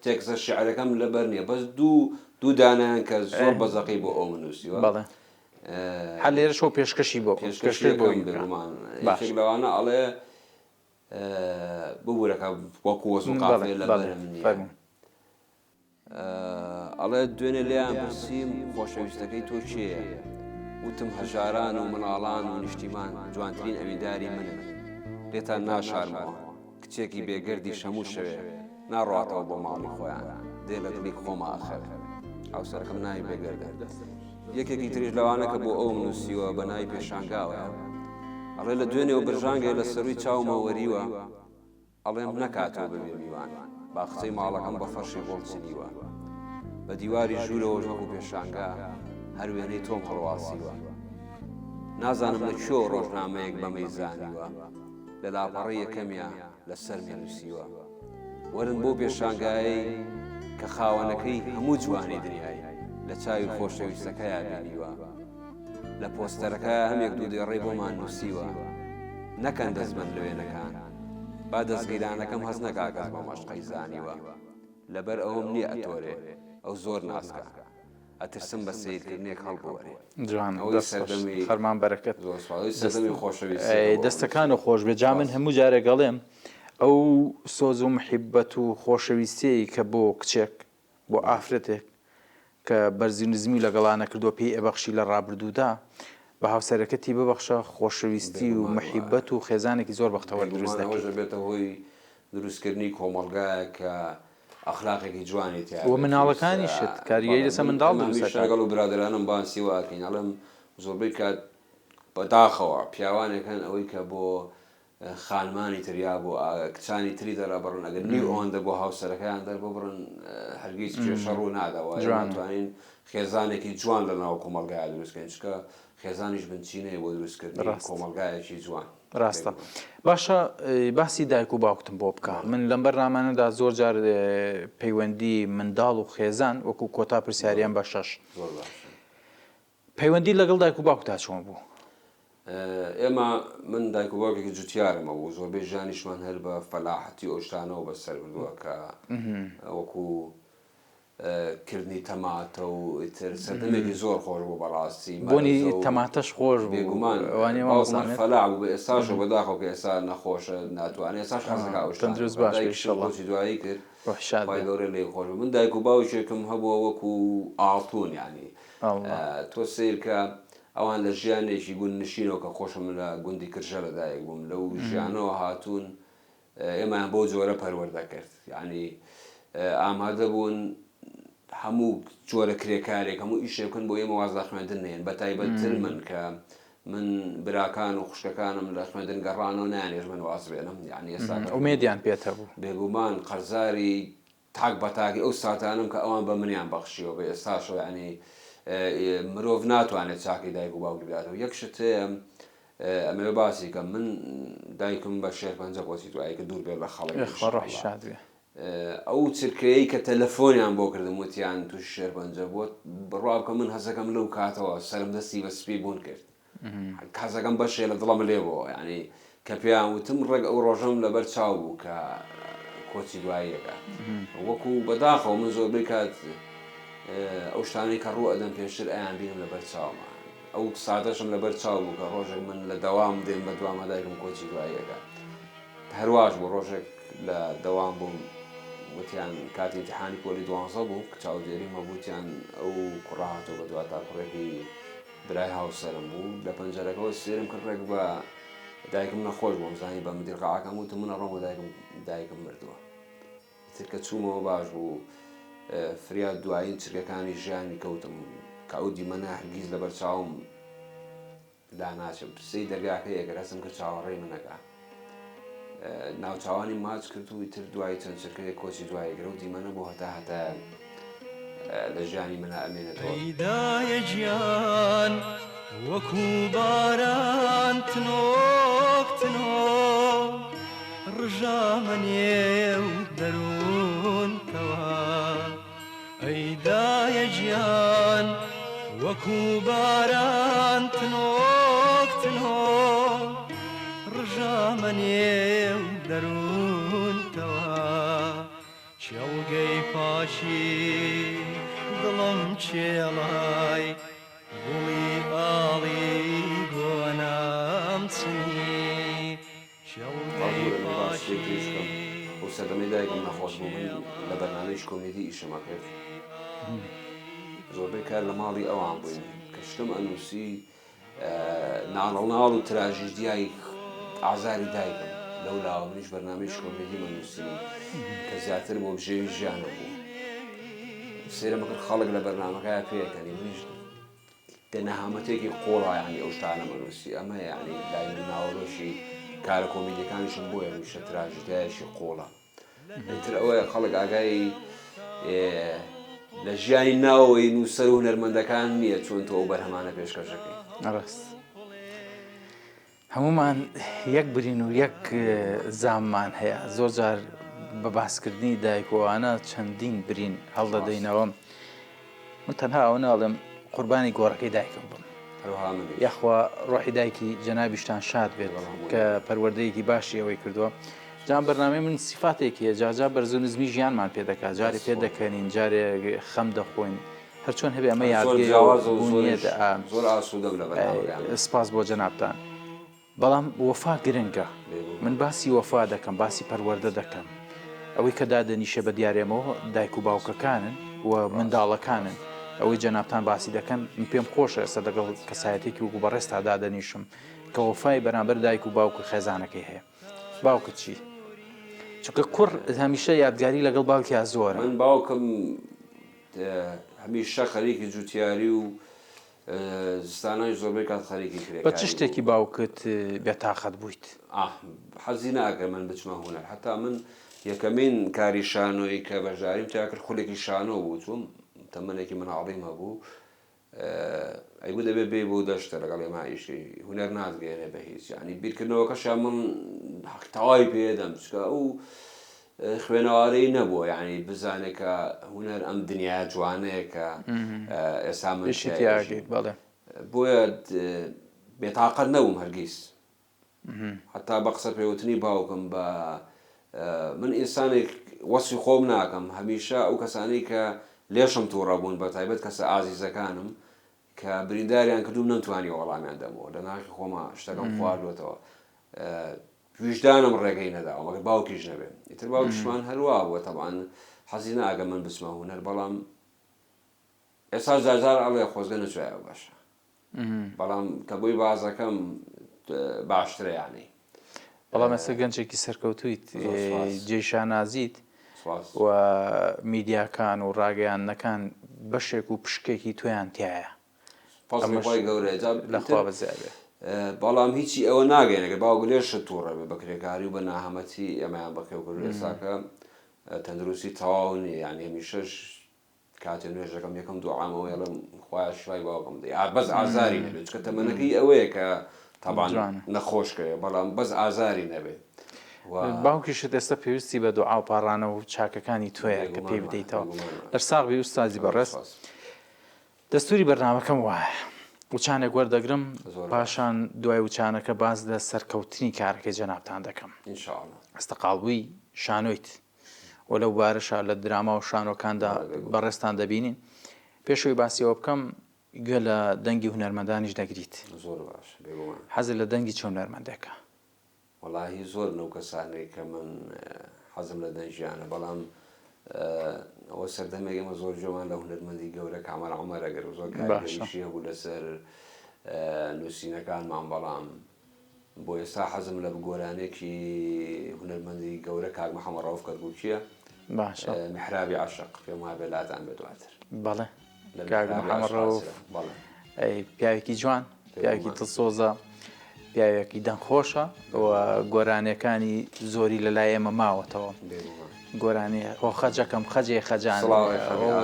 تێکسە شعرەکەم لەبەر نییە بەس دوو دانیان کە زۆر بەزەقی بۆ ئەو منووسیوە بەڵێ هەر لێرە شۆ پێشکەشی بۆ بۆمان لەوانە ئەڵێ ببوورەکە وەکو وەز و قافێ لەبەرم نییە ئەڵێ دوێنێ لێیان پرسیم خۆشەویستەکەی تۆ چێە وتم هەژاران و مناڵان و نیشتیمان جوانترین ئەویداری منن لێتان ناشارمەوە کچێکی بێگەردی شەموو شەوێ ناڕاتەوە بۆ ماڵی خۆیان دێ لە دڵی خۆمە ئاخر هاوسەرەکەم ناوی بێگەردە یەکێکی تریش لەوانە کە بۆ ئەو نووسیوە بە ناوی پێشانگاوە ئەڵێ لە دوێنێەوە برژانگێ لە سەروی چاومە وەریوە ئەڵێم نەکاتەوە ببێ میوان باخچەی ماڵەکەم بە فەرشی گۆڵچنیوە بە دیواری ژوورەوە وەکو پێشانگا هەر وێنەی تۆم هەڵواسیوە نازانم لە کۆ ڕۆژنامەیەک بەمەی زانیوە لە لاپەڕی یەکەمیە لەسەر مێنووسیوە وەرن بۆ پێشانگایی کە خاوەنەکەی هەموو جوانی دنیای لە چاوی خۆشەویستەکەیە بینیوە لە پۆستەرەکە هەمێک دوو دێڕێ بۆمان نووسیوە نەکەن دەستبند لە وێنەکان با دەستگیرانەکەم هەز نەکاکەس بە مەشقەی زانیوە لەبەر ئەوم نییە ئەتۆرێ ئەو زۆر ناسکە ئەترسم بە سیرکردنێک هەڵبوەرێ جوان فەرمان بەرەکەت خۆشەویست دەستەکان و خۆش بێ جا من هەموو جارێ گەڵێم ئەو سۆز و محیبەت و خۆشەویستەیە کە بۆ کچێک بۆ ئافرەتێک کە بەرزی نزمی لەگەڵانە کردووە پێی ئەبەخشی لە ڕابردوودا بە هاوسەرەکەتی ببەخشە خۆشەویستی و محیبەت و خێزانێکی زۆر بەختەوە دروست دەکرێت بێتە هۆی دروستکردنی کۆمەڵگایە کە ئەخلاقێکی جوانی تیا و مناڵەکانی شت کاریگەری لەسەر منداڵ لەگەڵ و برادرانم باسی واکەین ئەڵم زۆربەی کات بەداخەوە پیاوانێکن ئەوەی کە بۆ خانمانی تریا بۆ کچانی تری دەرا بڕن ئەگەر نی ئەوەندە بۆ هاوسەرەکەیان دەر بۆ بڕن هەرگیز کێشە ڕوو ناداوە توانین خێزانێکی جوان لەناو کۆمەڵگای دروستکەین چکە خێزانیش بنچینەیە بۆ دروستکردن کۆمەڵگایەکی جوان ڕاستە باشە باسی دایک و باوکتم بۆ بکە من لەم بەرنامانەدا زۆر جار پەیوەندی منداڵ و خێزان وەکو کۆتا پرسیاریان بە شەش پەیوەندی لەگەڵ دایک و باوکتا چۆن بوو ئێمە من دایک و باوکێکی جوتیارمە بوو زۆربەی ژانیشمان هەر بە فەلاحەتی ئۆشتانەوە بەسەر بردووە کە وەکو کردنی تەماتە و سەردەمێکی زۆر خۆش بوو بەڕاستی بۆنی تەماتەش خۆش بێگومان فەلاح بوو بە ئێستاش و بەداخەوە کە ئێستا نەخۆشە ناتوانێت ئێستاش حەزەکە ئەوشتەندروست باشی دوایی کرد گەورە لێ خۆش من دایک و باوکێکم هەبووە وەکو ئاڵتون یعنی تۆ سیر کە ئەوان لە ژیانێکی گون نشینەوە کە خۆشم لە گوندی کرژە لەدایک بووم لەو ژیانەوە هاتوون ئێمەیان بۆ جۆرە پەروەردە کرد یعنی ئامادە بوون هەموو جۆرە کرێکارێک هەموو ئیشێکن بۆ ئێمە وازدا خوێندن نێن بە تایبەتتر من کە من براکان و خوشکەکانم لە خوێندن گەڕانەوە نانێژ من واز بێنم یعنی ئێستا ئومێدیان پێت هەبوو بێگومان قەرزاری تاک بە تاکی ئەو ساتانم کە ئەوان بە منیان بەخشیەوە بە ئێستاشەوە ینی مرۆڤ ناتوانێت چاکی دایک و باوک بداتەوە یەک شت ئەمێ باسی کە من دایکم بە شێرپەنجە قۆچی دوایی کە دوور بێت لە خەڵک ئەو چرکەیە کە تەلەفۆنیان بۆ کردم وتیان توش شێرپەنجە بۆت بڕواکە من هەزەکەم لەو کاتەوە سەرم دەستی بە سپی بوون کرد کازەکەم بەشێ لە دڵم لێ بۆ ینی کە پێیان وتم ڕێک ئەو ڕۆژەم لەبەر چاو بوو کە کۆچی دواییەکە وەکو بەداخەوە من زۆربەی کات ئەو شتانەی کە ڕوو ئەدەم پێشتر ئەیان بینم لەبەر چاومە ئەو سادەشم لەبەر چاو بوو کە ڕۆژێک من لە دەوام دێم بە دوام هەدایکم کۆچی دواییەکە هەرواش بوو ڕۆژێک لە دەوام بووم وتیان کاتی ئیمتیحانی پۆلی 12 بوو کە چاودێریم هەبووتیان ئەو کوڕاهاتەوە بە دواتر کوڕێکی برای هاوسەرم بوو لە پەنجەرەکەەوە سێرم کرد ڕێک بە دایکم نەخۆش بووم زانی بە مدیرقاعەکەم وتم منە ڕۆم دایکم مردووە تر کە چوومەوە باش بوو فریاد دوایین چرکەکانی ژیانی کەوتم کە ئەو دیمەنە هەرگیز لەبەر چاوم لا ناچم پرسەی دەرگاکە ئەگەر هەستم کە چاوەڕێی منەکە ناوچاوانی ماچ کرد و ئیتر دوای چەند چرکەیە کۆچی دوایەگەرە و دیمەنە بۆ هەتا لە ژیانی منە ئەمێنێتەوە پەیدایە گیان وەکو باران تنۆک تنۆک ڕژامە نێو دەروونکەوە ئەیدایە گیان وەکو باران تنۆک تنۆک ڕژامە نێو دەروونکەوە چێڵگەی پاشی دڵم چێڵای گوڵی ئاڵی گۆنام چنی چێڵگەی پاشی بۆ سەردەمەی دایکم نەخۆش بوو من لە بەرنامەیش کۆمێدی ئیشەمە کرد زۆربەی کار لە ماڵی ئەوان بووین کە شتم ئەنووسی ناڵەڵناڵ و تراژیدیای ئازاری دایکم لەولاوە منیش بەرنامەیش کۆمێدی منووسی کە زیاتر بۆ بژێوی ژیانە بوو سێرە مەکرد خەڵک لە بەرنامەکەیە پێەکەنی منیش نەهامەتێکی قۆڵایانی ئەو شتانە منووسی ئەمە یعنی لای من ناوەڕۆشی کارە کۆمیدیەکانیشم بۆیە میشە تراژیدایەشی قۆڵە ئیتر ئەوەیە خەڵک ئاگای لە ژیانی ناوەوەی نووسەر و هونەرمەندەکان نییە چۆن تۆ ئەو بەرهەمانە پێشکەشەکەی ڕاست هەمومان یەک برین و یەک زاممان هەیە زۆر جار بە باسکردنی دایکۆوانە چەندین برین هەڵدەدەینەوە من تەنها ئەو ناڵم قوربانی گۆڕەکەی دایکم بم یاخوا ڕۆحی دایکی جەنابیشتان شاد بێت کە پەروەردەیەکی باشی ئەوەی کردووە جام بەرنامەی من سیفاتێکیە جاجا بەرز و نزمی ژیانمان پێ دەکات جارێ پێ دەکەنین جارێ خەم دەخۆین هەرچۆن هەبێ ئەمە یادگەیت زۆر ئاسوودەم لە بەرنامەکان سپاس بۆ جەنابتان بەڵام وەفا گرنگە من باسی وەفا دەکەم باسی پەروەردە دەکەم ئەوەی کە دادەنیشە بە دیارێمەوە دایک و باوکەکانن و منداڵەکانن ئەوەی جەنابتان باسی دەکەن من پێم خۆشە ئێستا لەگەڵ کەسایەتێکی وەکو بەڕێستا دادەنیشم کە وەفای بەرامبەر دایک و باوکە خێزانەکەی هەیە باوکە چی؟ چونکە کوڕ هەمیشە یادگاری لەگەڵ باوکیان زۆرە من باوکم هەمیشە خەریکی جوتیاری و زستانەی زۆربەی کات خەریکی کرێت بە چ شتێکی باوکت بێتاقەت بوویت حەزی ناکە من بچمە هونەر حتا من یەکەمین کاری شانۆی کە بەژاریم تاکرد خولێکی شانۆ بوو چوم تەمەنێکی مناڵیمە بوو ئەیبوو دەبێت بێ بۆ دەشتە لەگەڵ ئێمە ئیشی هونەر نازگەێنێ بە هیچ ینی بیرکردنەوەکەشیان من تەواوی پێدەم چکە ئەو خوێنەوارەی نەبووە یعنی بزانێت کە هونەر ئەم دنیا جوانەیە کە ئێستا منشیت بەڵێ بۆیە بێتاقەت نەبووم هەرگیز حتا بە قسە پێوتنی باوکم بە من ئینسانێک وەسی خۆم ناکەم هەمیشە ئەو کەسانی کە لێشم تووڕە بوون بە تایبەت کەسە ئازیزەکانم کە برینداریان کردوم نەمتوانی وەڵامیان دەمەوە لە ناخی خۆمە شتەکەم خواردوێتەوە ویژدانم ڕێگەی نەداوە مەگەر باوکیش نەبێ ئیتر باوکیشمان هەروە بووە تەبعاً حەزی ناگە من بچمە هونەر بەڵام ئێستا جارجار ئەڵێ خۆزگە نەچوایە باشە بەڵام کە بۆی بازەکەم باشترە یانی بەڵام ئێستا گەنجێکی سەرکەوتویت جێشانازیت و میدیاکان و ڕاگەیاندنەکان بەشێک و پشکێکی تۆیان تایە فەزڵی گەورەیە لەخوا بەزیابێ بەڵام هیچی ئەوە ناگەێنەگە باوک لێشە تووڕە بێ بە کرێکاری و بە ناهەمەتی ئەمەیان بەکەوکرد ئێستاکە تەندروستی تەواو نیە یانی هەمیشەش کاتێ نوێژەکەم یەکەم دوعامەوە ێڵم خوای شوای باوکم دەی بەس ئازاری نەبێت چکە تەمەنەکەی ئەوەیە کە تەبان نەخۆشکەیە بەڵام بەس ئازاری نەبێت باوکیشت ئێستا پێویستی بە دوعا و پاڕانە و چاکەکانی تۆیە کە پێی بدەیتەوە دەرساغ بێ ئوستازی بەڕێست دەستوری بەرنامەکەم وایە وچانێک وەردەگرم پاشان دوای وچانەکە باز لە سەرکەوتنی کارەکەی جەنابتان دەکەم ئەستەقاڵبووی شانۆیت و لەو بارەشە لە دراما و شانۆکاندا بەڕێستان دەبینین پێشەوەی باسیەوە بکەم گوێ لە دەنگی هونەرمەندانیش دەگریت زۆر باش حەزت لە دەنگی چ هونەرمەندێکە وەڵاهی زۆر نەو کەسانێک کە من حەزم لە دەنجیانە بەڵام ئەوە سەردەمێک ئەمە زۆر جۆمان لە هونەرمەندی گەورە کامەر عومەرەگەر زۆر کاریشی هەبوو لەسەر نووسینەکانمان بەڵام بۆ ئێستا حەزم لە گۆرانێکی هونەرمەندی گەورە کاک محەممەد ڕەوف کەرگوو چییە باشە محرابی عاشق پێم وایە بێلاتان بێدواتر بەڵێ کاک محەممەد ڕەوف پیاوێکی جوان پیاوێکی دڵسۆزە پیاوێکی دەنگخۆشە و گۆرانەکانی زۆری لە لای ئێمە ماوەتەوە گۆرانی خەجەکەم خەجێ خەجان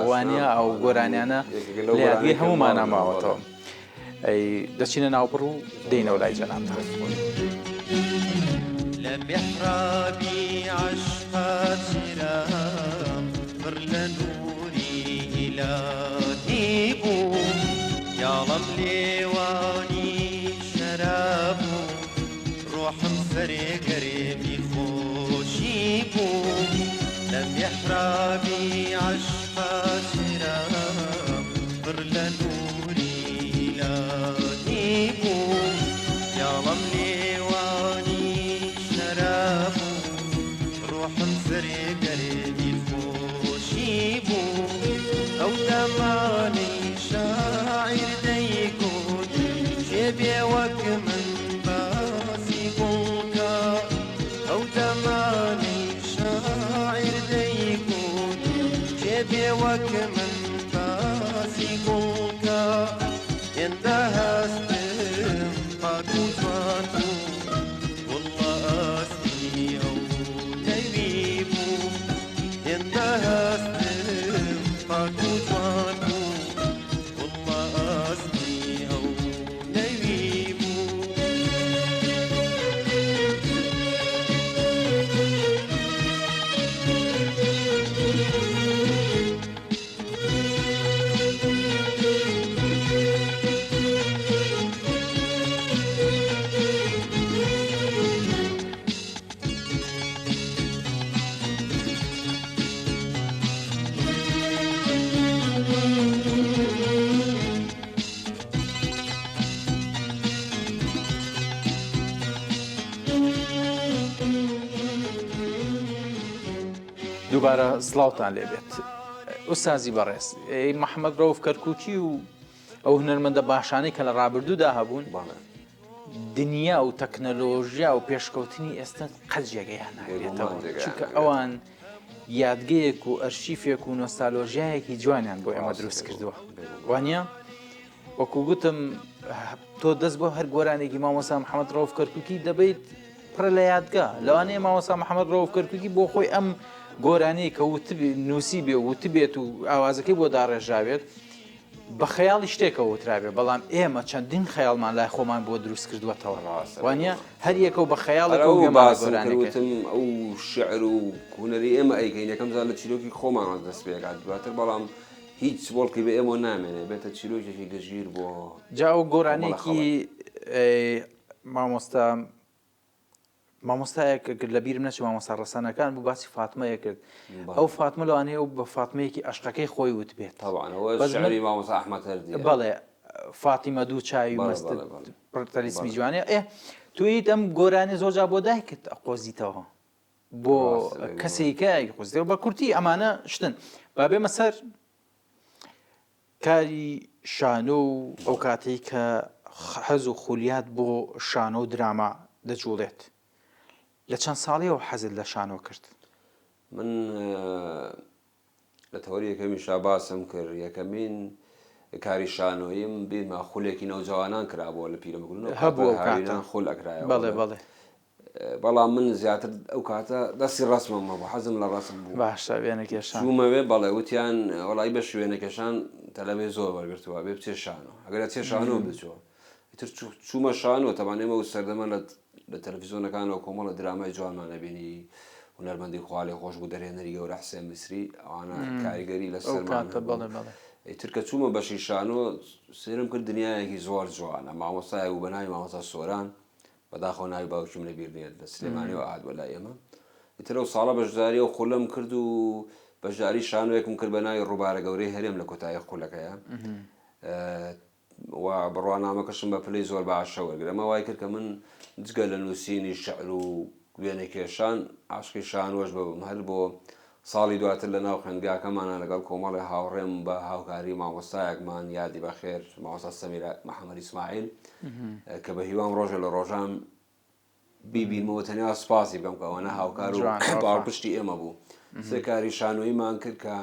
وانە ئەو گۆرانیانە لێگەی هەمومانە ماوەتەوە دەچینە ناوبڕ و دێنەوە لای جەنابتان لە محرابی عشقات سرام بڕ لە نووری ئیلاهی بوو یاڵم لێوانی شەراب بوو ڕۆحم سەرێگەرێمی خۆشی بوو لە محرابی عشقات سرام بڕ لە نووری ئیلاهی بوو یاڵم لێوانی شەراب بوو ڕۆحم سەرێگەرێمی خۆشی بوو ئەو دەمانەی شاعیر دەیگوت جێبێ وەک من باسی گوڵکە ئەو دەمانەی شاعیر دەیگوت جێبێ وەک من باسی گوڵکە هێندە هەستم پاک و جوان بوو وڵڵا ئاستی ئەو نەوی بوو هێندە هەستم پاک و جوان بوو وڵڵا ئاستی ئەو نەوی بوو دووبارە سڵاوتان لێبێت ئوستازی بەڕێز محەممەد ڕەوف کەرکووکی و ئەو هونەرمەندە باشانەی کە لە ڕابردوودا هەبوون دنیا و تەکنەلۆژیا و پێشکەوتنی ئێستا قەت جێگەیان ناگرێتەوە چونکە ئەوان یادگەیەک و ئەرشیفێک و نۆستالۆژیایەکی جوانیان بۆ ئێمە دروست کردووە وانە وەکو گوتم تۆ دەست بۆ هەر گۆرانێکی مامۆستا محەممەد ڕەوف کەرکووکی دەبیت پڕە لە یادگا لەوانەیە مامۆستا محەممەد ڕەوف کەرکووکی بۆ خۆی ئەم گۆرانەی کە نووسی بێ وتبێت و ئاوازەکەی بۆ داڕێژاوێت بە خەیاڵی شتێکەوە وترابێ بەڵام ئێمە چەندین خەیاڵمان لای خۆمان بۆ دروست کردووەتەوە وانە هەر یەکە و بە خەیاڵەکەوتم ئەو شعر و هونەری ئێمە ئەیکەین یەکەم زار لە چیرۆکی خۆمان دەست پێکات دواتر بەڵام هیچ بۆڵکی بە ئێمە نامێنێ بێتە چیرۆکێکی گەژیر بۆ جا و گۆرانێکی مامۆستایەک کرد لە بیرم نەچوو مامۆستا ڕەسەنەکان بوو باسی فاتمەیە کرد ئەو فاتمە لەوانەیە و بە فاتمەیەکی عشقەکەی خۆی وت بێت بەڵێ فاتیمە دوو چاوی پرتەلیسمی جوانێ تویت ئەم گۆرانی زۆرجا بۆ دایکت ئەقۆزیتەوە بۆ کەسێکە قۆزیەوە بە کورتی ئەمانە شتن با بێمە سەر کاری شانۆ و ئەو کاتەی کە حەز و خولیات بۆ شانۆ و دراما دەجوڵێت لە چەند ساڵیەوە حەزت لە شانۆ کرد من لە تەوەری یەکەمی شاباسم کرد یەکەمین کاری شانۆیم بیرمە خولێکی نەوجوانان کرابووە لە پیرەمەگرونەوە هەبوو خول ئەکرایەوە بەڵێ بەڵێ بەڵام من زیاتر ئەو کاتە دەستی ڕسممە بوو حەزم لە ڕسم بوو باشە وێنەکێشان چوومەوێ بەڵێ وتیان وەڵی بە شوێنەکەشان تەلەبێ زۆر وەرگرتووە بێ بچێ شانۆ ئەگەر چێ شانۆ بچوە ئیتر چوومە شانۆ تەوانێمە و سەردەمە لە تەلەڤیزۆنەکانەوە کۆمەڵە درامای جوانمانە بینی هونەرمەندی خواڵی خۆش بوو دەرێنەری گەورە حسێن میسری ئەوانە کاریگەری لە سەرمان ئیتر کە چوومە بەشی شانۆ سێرم کرد دنیایەکی زۆر جوانە مامۆستایە و بەناوی مامۆستا سۆران بەداخەوە ناوی باوکیم لە بیر نیێت لە سلێمانیەوە ئاهاتوە لای ئێمە ئیتر ئەو ساڵە بەشداریەوە خولەم کرد و بەشداری شانۆیەکم کرد بە ناوی ڕووبارە گەورەی هەرێم لە کۆتایی خولەکەیە و بڕوانامەکەشم بە پلەی زۆر باشە وەرگرەمە وای کرد کە من جگە لە نووسینی شعر و وێنەکێشان عاشقی شانۆش ببم هەر بۆ ساڵی دواتر لە ناو خوێندگاکەمانە لەگەڵ کۆمەڵی هاوڕێم بە هاوکاری مامۆستایەکمان یادی بەخێر مامۆستا سەمیرە محەممەد ئیسماعیل کە بە هیوام ڕۆژە لە ڕۆژان بیبینمەوە تەنیا سوپاسی بکەم کە ئەوانە هاوکار و باڵپشتی ئێمە بوو سێ کاری شانۆییمان کرد کە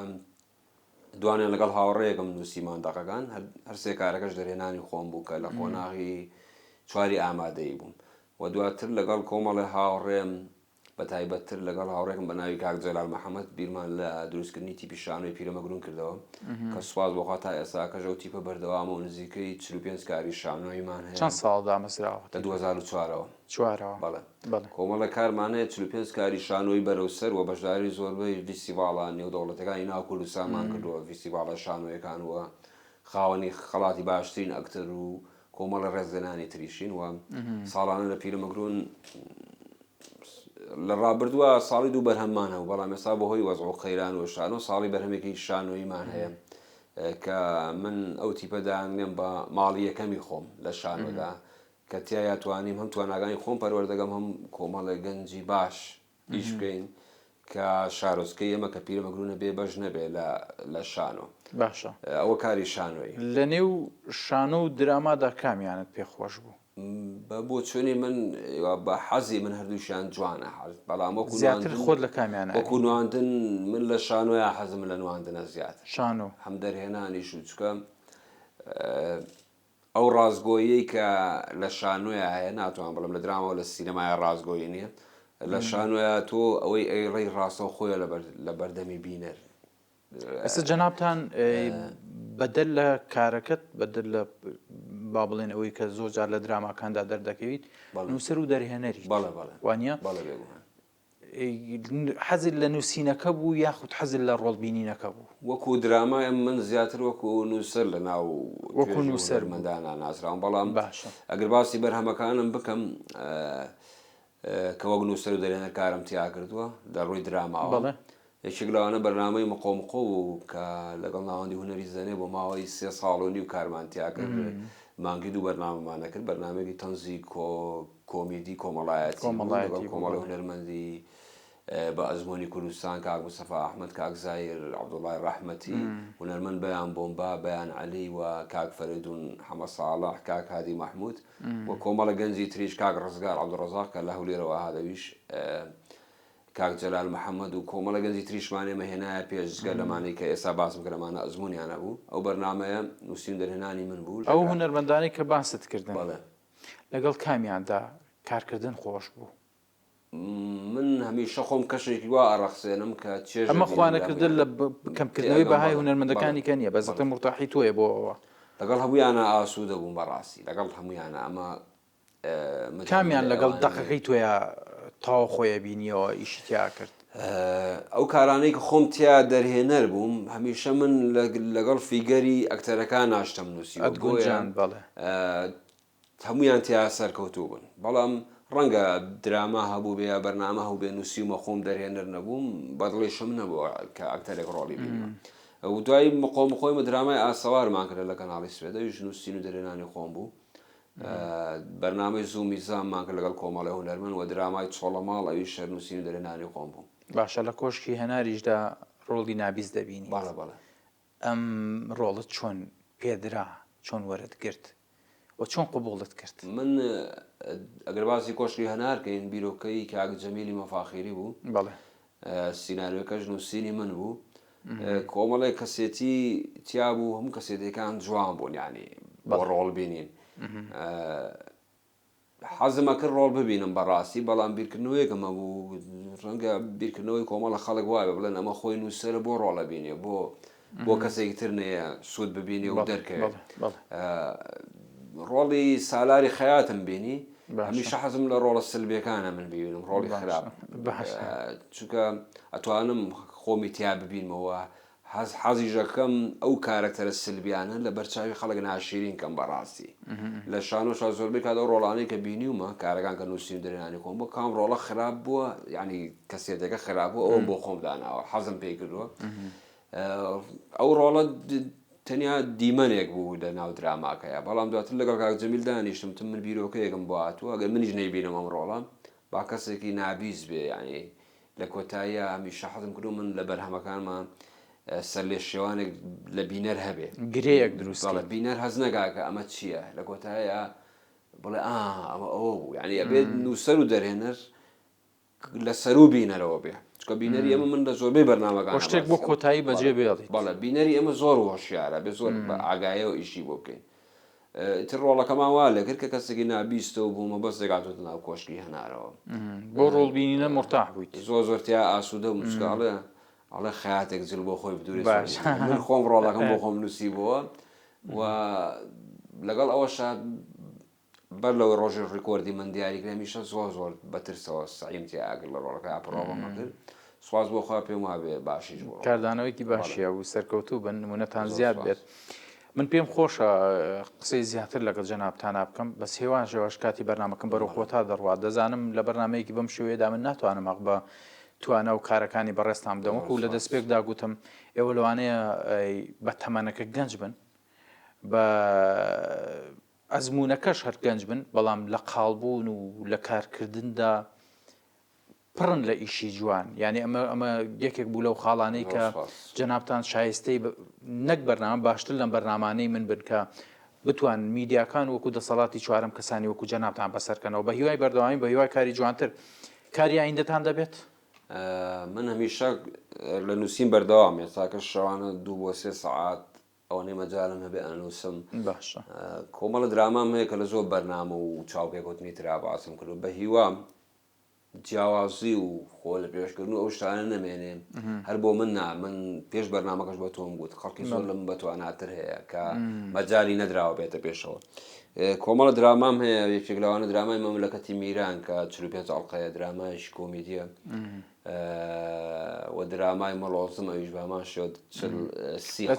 دوانیان لەگەڵ هاوڕێیەکم نووسیمان دەقەکان هەر سێ کارەکەش دەرهێنانی خۆم بوو کە لە قۆناغی چواری ئامادەی بووم و دواتر لەگەڵ کۆمەڵی هاوڕێم بە تایبەتتر لەگەڵ هاوڕێکم بە ناوی کاک جەلال محەممەد بیرمان لە دروستکردنی تیپی شانۆی پیرەمەگرون کردەوە کە سوپاس بۆخوا تا ئێستا کەژە و تیپە بەردەوامە و نزیکەی 45 کاری شانۆیمان هەیە چەند ساڵ دامەزراوە لە 2004ەوە چوارەوە بەڵێ کۆمەڵە کارمانەیە 45 کاری شانۆی بەرەوسەر و بەشداری زۆربەی فیستیڤاڵە نێودەوڵەتەکانی ناو کوردستانمان کردووە فیستیڤاڵە شانۆیەکان وە خاوەنی خەڵاتی باشترین ئەکتەر و کۆمەڵە ڕێزلێنانی تریشین و ساڵانە لە پیرەمەگرون لە ڕابردووە ساڵی دوو بەرهەممان هەبوو بەڵام ئێستا بەهۆی وەزع و خەیران و شانۆ ساڵی بەرهەمێکی شانۆییمان هەیە کە من ئەو تیپەدانێم بە ماڵی یەکەمی خۆم لە شانۆدا کە تیا توانیم هەم تواناگانی خۆم پەروەردەگەم هەم کۆمەڵە گەنجی باش ئیش بکەین کە شارۆچکەی ئێمە کە پیرەمەگرونە بێ بەش نەبێ لە شانۆ باشە ئەوە کاری شانۆی لە نێو شانۆ و درامادا کامیانت پێخۆش بوو بە بۆ چۆنی من بە حەزی من هەردووشیان جوانە بەڵام زیاتر خۆت لە کامیانە وەکو نواندن من لە شانۆیە حەزم لە نواندنە زیاتر شانۆ هەم دەرهێنانیش و چکە ئەو ڕازگۆیی کە لە شانۆیە هەیە ناتوان بڵم لە درامەوە لە سینەمای ڕازگۆیی نییە لە شانۆیە تۆ ئەوەی ئەیڕێی ڕاستە خۆیە لە بەردەمی بینەر ئێستا جەنابتان بەدەل لە کارەکەت بەدەل لە با بڵێن ئەوەی کە زۆر جار لە دراماکاندا دەردەکەویت نووسەر و دەرهێنەری وانە حەزت لە نووسینەکە بوو یاخود حەزت لە ڕۆڵبینینەکە بوو وەکو درامای من زیاتر وەکو نووسەر لە ناو وەکو نووسەر مندانە ناسراوم بەڵام باشە ئەگەر باسی بەرهەمەکانم بکەم کە وەک نووسەر و دەرهێنەر کارم تیا کردووە لە ڕووی دراماوە یەکێک لەوانە بەرنامەی مقۆمقۆ و کە لەگەڵ ناوەندی هونەری زەنێ بۆ ماوەی 3 ساڵۆنی و کارمانتیا کرد مانگی دوو بەرنامەمانە کرد بەرنامێکی تەنزی کۆمیدی کۆمەڵایەتی لەگەڵ کۆمەڵی هونەرمەندی بە ئەزمۆنی کوردستان کاک مستەفا ئەحمەد کاک زایر عەبدوڵڵای ڕەحمەتی هونەرمەند بەیان بۆمبا بەیان عەلی و کاک فەریدون حەمە ساڵح کاک هادی مەحموود و کۆمەڵە گەنجی تریش کاک ڕزگار عەبدوڕەزاق کە لە هەولێرەوە هاتەویش کاک جەلال محەممەد و کۆمەڵە گەنجی تریشمانێ مەهێنایە پێشگە لەمانەی کە ئێستا باسم کەرەمانە ئەزمونیانە بوو ئەو بەرنامەیە نووسین دەرهێنانی من بوو ئەو هونەرمەندانی کە باست کردن لەگەڵ کامیاندا کارکردن خۆش بوو من هەمیشە خۆم کەشێکی وا ئەڕەخسێنم کە چێژ ئەمە خوانەکردن لە کەمکردنەوەی بەهای هونەرمەندەکانی کە نییە بەزەتە مرتاحی تۆیە بۆ ئەوە لەگەڵ هەمویانە ئاسوودە بووم بەڕاستی لەگەڵ هەمویانە ئەمە کامیان لەگەڵ دەقەکەی تۆیە تاو خۆیە بینیەوە ئیشی تیا کرد ئەو کارانەی کە خۆم تیا دەرهێنەر بووم هەمیشە من لەگەڵ فیگەری ئەکتەرەکان ناشتم نووسی ئەدگۆیان بەڵێ هەمویان تیا سەرکەوتوو بوون بەڵام ڕەنگە دراما هەبوو بێ بەرنامە هەبوو بێ نووسیمە خۆم دەرهێنەر نەبووم بەدڵێشم نەبووە کە ئەکتەرێک ڕۆڵی بینم و دوای مقۆم خۆیمە درامای ئاسەوارمان کرد لە کەناڵی سوێدەویش نووسین و دەرهێنانی خۆم بوو بەرنامەی زوو میزانمان کرد لەگەڵ کۆمەڵی هونەرمەند و درامای چۆڵەماڵ ئەویش شەر نووسین و دەرهێنانی خۆم بوو باشە لە کۆشکی هەناریشدا ڕۆڵی نابیست دەبینی بەڵێ ئەم ڕۆڵت چۆن پێدرا چۆن وەرت گرت و چۆن قبوڵت کرد من ئەگەر باسی کۆشکی هەنارکەین بیرۆکەی کاک جەمیلی مەفاخیری بوو بەڵێ سیناریۆکەش نووسینی من بوو کۆمەڵی کەسێتی تیا بوو هەموو کەسێتەکان جوان بوون ینی بۆ ڕۆڵ بینین حەزمە کرد ڕۆڵ ببینم بەڕاستی بەڵام بیرکردنەوەیەکەمە بوو ڕەنگە بیرکردنەوەی کۆمەڵە خەڵک وایە بڵێن ئەمە خۆی نووسەرە بۆ ڕۆڵە بینێ بۆ کەسێکی تر نەیە سوود ببینێ و دەرکەوێت ڕۆڵی سالاری خەیاتم بینی هەمیشە حەزم لە ڕۆڵە سلبیەکانە من ببینم ڕۆڵی خراپ چونکە ئەتوانم خۆمی تیا ببینمەوە حەزی ژەکەم ئەو کارەکتەرە سلبیانە لە بەرچاوی خەڵک ناشرین کەم بەڕاستی لە شانۆشا زۆربەی کات ئەو ڕۆڵانەی کە بینیومە کارەکان کە نووسین دەرهێنانی خۆم بۆ کام ڕۆڵە خراپ بووە یعنی کەسێتەکە خراپ بووە ئەوە بۆ خۆم داناوە حەزم پێی کردووە ئەو ڕۆڵە تەنیا دیمەنێک بوو لە ناو دراماکەیە بەڵام دواتر لەگەڵ کاک جەمیل دانیشتم من بیرۆکەیەکم بۆ هاتووە ئەگەر منیش نەیبینم ئەم ڕۆڵە با کەسێکی نابیست بێ ینی لە کۆتاییە هەمیشە حەزم کردو من لە بەرهەمەکانمان سەر لێ شێوانێک لە بینەر هەبێ گرەیەک دروست بەڵێ بینەر هەز نەگاکە ئەمە چییە لە کۆتاییە بڵێ ئەمە ئەوە بوو یعنی ئەبێت نووسەر و دەرهێنەر لە سەر و بینەرەوە بێ چکە بینەری ئەمە من لە زۆربەی بەرنامەکان بۆ شتێک بۆ کۆتایی بەجێ بێڵیت. بەڵێ بینەری ئەمە زۆر هۆشیارە بێ زۆر بە ئاگایەوە ئیشی بۆ بکەین. تر ڕۆڵەکەمان وا لە کرد کە کەسێکی نابیستەوە بوومە بەس دەگاتوتە ناو کۆشکی هەنارەوە بۆ ڕۆڵبینینە مرتاح بوویت. زۆرتیا ئاسوودە و مسکاڵێ ئەڵێ خەیاتێک جل بۆ خۆی بدوێت باش. من خۆم ڕۆڵەکەم بۆ خۆم نووسی بووە و لەگەڵ ئەوەشە بەر لەوەی ڕۆژی ڕیکۆردی من دیاریکرامیشە زۆر بەترسەوە سعیمتی ئاگر لە ڕۆڵەکە ئاپڕۆڵەمە کرد سواز بۆ خوا پێم وابێ باشیش بوو کاردانەوەیکی باشیە و سەرکەوتوو بن نمونەتان زیاد بێت. من پێم خۆشە قسەی زیاتر لەگەڵ جەنابتانە بکەم بەس هێوان شێوەش کاتی بەرنامەکەم بەرەو خۆتا دەڕوات دەزانم لە بەرنمەیەکی بەم شێوەیەدا من ناتوانم ئەق بە توانە و کارەکانی بەڕێستان بدەمەوە و لە دەستپێکدا گوتم ئێوە لەوانەیە بە تەمەنەکە گەنج بن بە ئەزمونونەکەش هەر گەنج بن بەڵام لە قاڵبوون و لە کارکردندا پڕن لە ئیشی جوان یعنی ئەمە یەکێک بوو لەو خاڵانەی کە جەنابتان شایستەی نەک بەرنامە باشتر لەم بەرنامانەی من بن کە بتوان میدیاکان وەکو دەسەڵاتی چوارم کەسانی وەکو جەنابتان بەسەرکەنەوە بە هیوای بەردەوامی بە هیوای کاری جوانتر کاری ئایندەتان دەبێت. من هەمیشە لە نووسین بەردەوام ێستاکە شەوانە 2 بۆ 3 سەعات ئەوەی مەجارم هەبێ ئەنووسم باشە کۆمەڵە درامام هەیە کە لە زۆر بەرنامە و چاوپێکوتنی ترا باسم کرد و بە هیوام جیاوازی و خۆ لە پێشکردن و ئەو شتانە نەمێنێ هەر بۆ من پێش بەرنامەکەش بە تۆم گوت خەڵکی زۆر لەم بەتواناتر هەیە کە مەجای نەدراوە بێتە پێشەوە کۆمەڵە درامام هەیە یەکێک لەوانە درامای مەملەکەتی میران کە 45 ئەڵقەیە درامایش کۆمیدیە و درامای مەڵۆزم ئەویش بامان شد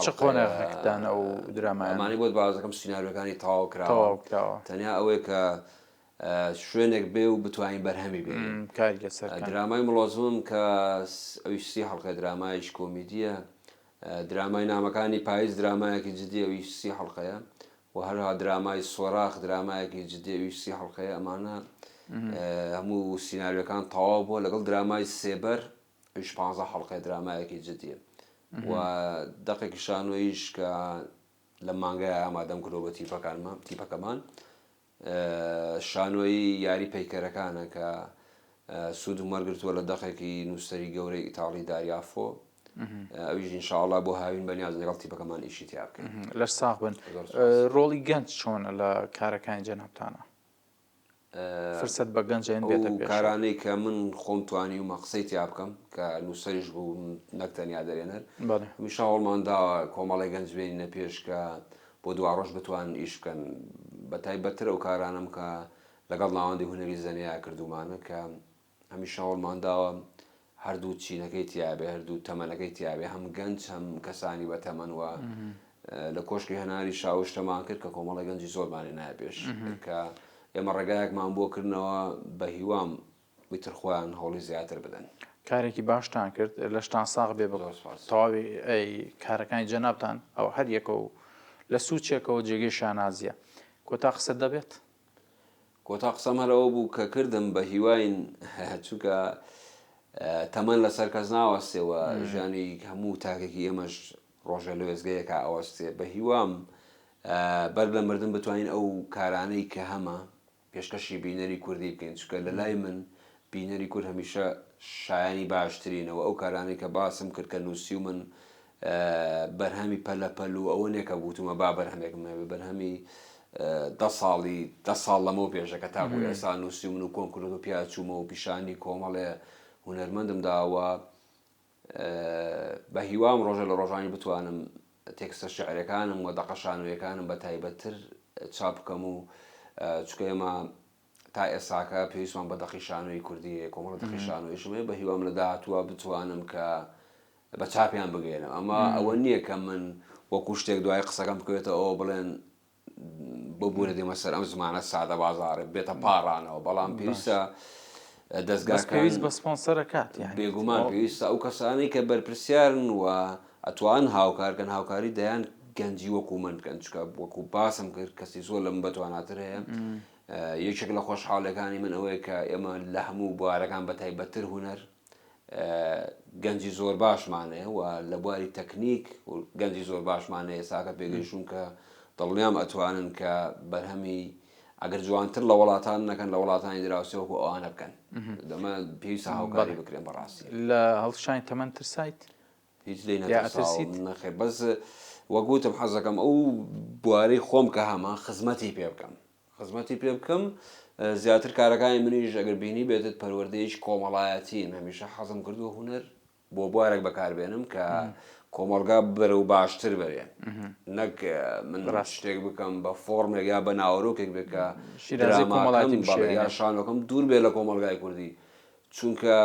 چ قۆناغێکتان ئەو درامایانمانی بۆ بازەکەم سیناریۆکانی تەواو کراوە تەنیا ئەوەیە کە شوێنێک بێ و بتوانین بەرهەمی بێ کاری لەسەر درامای مڵۆزمم کە ئەویش 30 حەڵقە درامایش کۆمیدیە درامای نامەکانی پاییز درامایەکی جدی ئەویش 30 حەڵقەیە و هەروها درامای سۆراخ درامایەکی جدی ئەویش 30 حەڵقەیە ئەمانە هەموو سیناریۆکان تەواو بووە لەگەڵ درامای سێبەر ئەویش 15 حەڵقەی درامایەکی جدیە و دەقێکی شانۆیش کە لە مانگای ئامادەم کردەوە بە تیپەکەمان شانۆیی یاری پەیکەرەکانە کە سوود و مەرگرتووە لە دەقێکی نووسەری گەورەی ئیتاڵی داریافۆ ئەویش ئینشاءڵڵا بۆ هاوین بەنیاز لەگەڵ تیپەکەمان ئیشی تیا بکەین لەش ساغ بن ڕۆڵی گەنج چۆنە لە کارەکانی جەنابتانە فرسەت بە گەنجێن بێتە پێش کارانەی کە من خۆم توانی و مەقسەی تیا بکەم کە نووسەریش بوو نەکتەنیا دەرێنەر هەمیشە هەوڵماندا کۆمەڵی گەنج بێنینە پێش کە بۆ دوا ڕۆژ بتوان ئیش بکەن بە تایبەتتر ئەو کارانم کە لەگەڵ ناوەندی هونەری زەنیا کردومانە کە هەمیشە هەوڵمانداوە هەردوو چینەکەی تیاابێ هەردوو تەمەنەکەی تیاابێ هەم گەنج هەم کەسانی بە تەمەنوە لە کۆشکی هەناری شاوشتەمان کرد کە کۆمەڵی گەنجی زۆرمانی نایپێش کە ئێمە ڕێگایەکمان بۆ کردنەوە بە هیوام ویتر خۆیان هەوڵی زیاتر بدەن کارێکی باشتان کرد لە شتان ساغ بێ تەواوی ئەی کارەکانی جەنابتان ئەو هەر یەکە و لە سوچێکەوە جێگەی شانازیە کۆتا قسە دەبێت کۆتا قسەم هەرەوە بوو کە کردم بە هیواین چووکە تەمەن لەسەر کەس ناوەستێەوە ژیانی هەموو تاکێکی ئێمەش ڕۆژە لە وێزگەیەکە ئەوەستێ بە هیوام بەر لە مردن بتوانین ئەو کارانەی کە هەمە پێشکەشی بینەری کوردی بکەین چکە لە لای من بینەری کورد هەمیشە شایانی باشترینەوە ئەو کارانەی کە باسم کرد کە نووسی و من بەرهەمی پەلەپەل و ئەوە نێکە بوتمە با بەرهەمێکم هەبێ بەرهەمی 10 ساڵ لەمەوە پێشەکە تا بوو ئێستا نووسی من و کۆن کرد و پیاچوومە و پیشانی کۆمەڵێ هونەرمەندم داوە بە هیوام ڕۆژە لە ڕۆژانی بتوانم تێکستە شعرەکانم و دەقەشانویەکانم بە تایبەتتر چاپ بکەم و چکە ئێمە تا ئێساکە پێویستمان بە دەقیشانوی کوردی کۆمەڵ دەقیشانویشمێ بە هیوام لە داهاتووە بتوانم کە بە چاپیان بگەێنم ئەمە ئەوە نییە کە من وەکو شتێک دوای قسەکەم بکوێتە ئەوە بڵێن بۆ بوونە دێمە سەر ئەم زمانە سادە بازارە بێتە پاڕانەوە بەڵام پێویستە دەستگاکەویست بە سپۆنسەرەکات بێگومان پێویستە ئەو کەسانەی کە بەرپرسیارن و ئەتوان هاوکارکەن هاوکاری دەیان گەنجی وەکو من بکەن چکە وەکو باسم کرد کەسی زۆر لەم بەتواناتر هەیە یەکێک لە خۆشحاڵەکانی من ئەوەیە کە ئێمە لە هەموو بوارەکان بە تایبەتتر هونەر گەنجی زۆر باشمانەیە و لە بواری تەکنیک گەنجی زۆر باشمانەیە ساکە پێگەیشتون کە دڵنیام ئەتوانن کە بەرهەمی ئەگەر جوانتر لە وڵاتان نەکەن لە وڵاتانی دراوسێوەکو ئەوانە بکەن دەمە پێویستە هاوکاری بکرێن بەڕاستی لە هەڵشانی تەمەەن ترسایت هیچ لێ ئەترسیت؟ نەخێ بەس وەگوتم حەزەکەم ئەو بوارەی خۆم کە هەما خزمەتی پێ بکەم خزمەتی پێ بکەم زیاتر کارەکانی منیش ئەگەر بینی بێتت پەروەردەیەکی کۆمەڵایەتین هەمیشە حەزم کردووە هونەر بۆ بوارێک بەکاربێنم کە کۆمەڵگا بەرە و باشتر بەرێ نەک من شتێک بکەم بە فۆرمێک یا بە ناوەڕۆکێک بکە شیرازی کۆمەڵایەتی بشێنێ. یا شانۆکەم دوور بێ لە کۆمەڵگای کوردی چونکە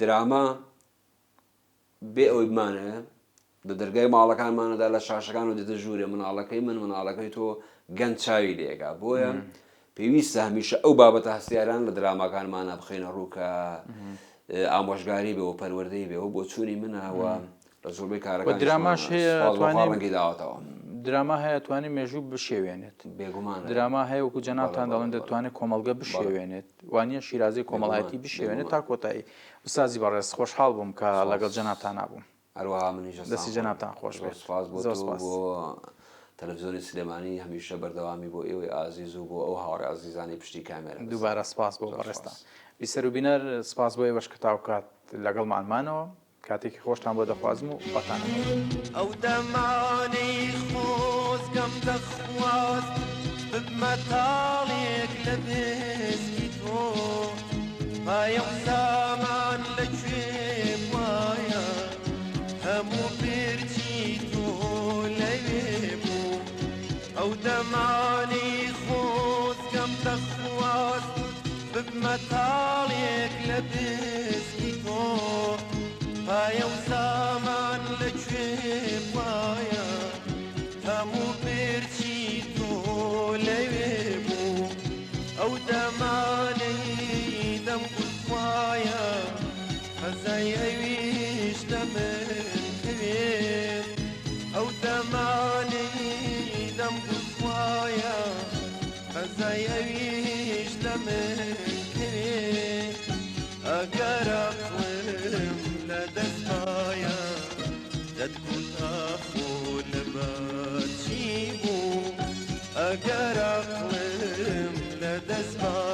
دراما بێ ئەوەی بمانە لە دەرگای ماڵەکانمانەدا لە شاشەکان و دێتە ژوورێ مناڵەکەی من مناڵەکەی تۆ گەنج چاوی لێگا بۆیە پێویستە هەمیشە ئەو بابەتە هەستیاران لە دراماکانمانە بخێنە ڕووکە ئامۆژگاری بێ و پەروەردەی بێ و بۆ چوونی منەوە لە زۆربەی کارەکان دراماش هەیە ڕەنگی داوەتەوە دراما هەیە توانێت مێژوو بشێوێنێت بێگومان دراما هەیە وەکو جەنابتان دەڵێن دەتوانێت کۆمەڵگە بشێوێنێت وانە شیرازی کۆمەڵایەتی بشێوێنێت تا کۆتایی بسازی بەڕێز خۆشحاڵ بووم کە لەگەڵ جەنابتان نبووم هەروەها منیش دەستی جەنابتان خۆش بێت سپاس بۆ زۆر تۆ سپاس. بۆ تەلەڤیزیۆنی سلێمانی هەمیشە بەردەوامی بۆ ئێوەی ئازیز و بۆ ئەو هاوڕێ ئازیزانی پشتی کامێرە دووبارە سپاس بۆ بەڕێستان بیسەر و بینەر سپاس بۆ ئێوەش کە تاوکات لەگەڵمانمانەوە کاتێکی خۆشتان بۆ دەخوازم و بەتانە ئەو دەمانەی خۆزگەم دەخواست ببمە تاڵێک لە بێزی تۆ پایە زامان لەکوێ وایە هەموو برچی تۆ لەوێ بوو ئەو دەمانەی خۆزگەم دەخواست ببمە تاڵێک لە بێزی تۆ پایە زامان لەکوێ وایە هەموو برچی تۆ لەوێ بوو ئەو دەمانەی دەم وایە هەزای ئەویش لە من کەوێت ئەو دەمانەی دەم وایە هەزای ئەویش لە من کەوێت ئەگەر عەقڵم لە دەستمایە دەتکوتا خۆ لەبەر چی بوو ئەگەر عەقڵم لە دەستمایە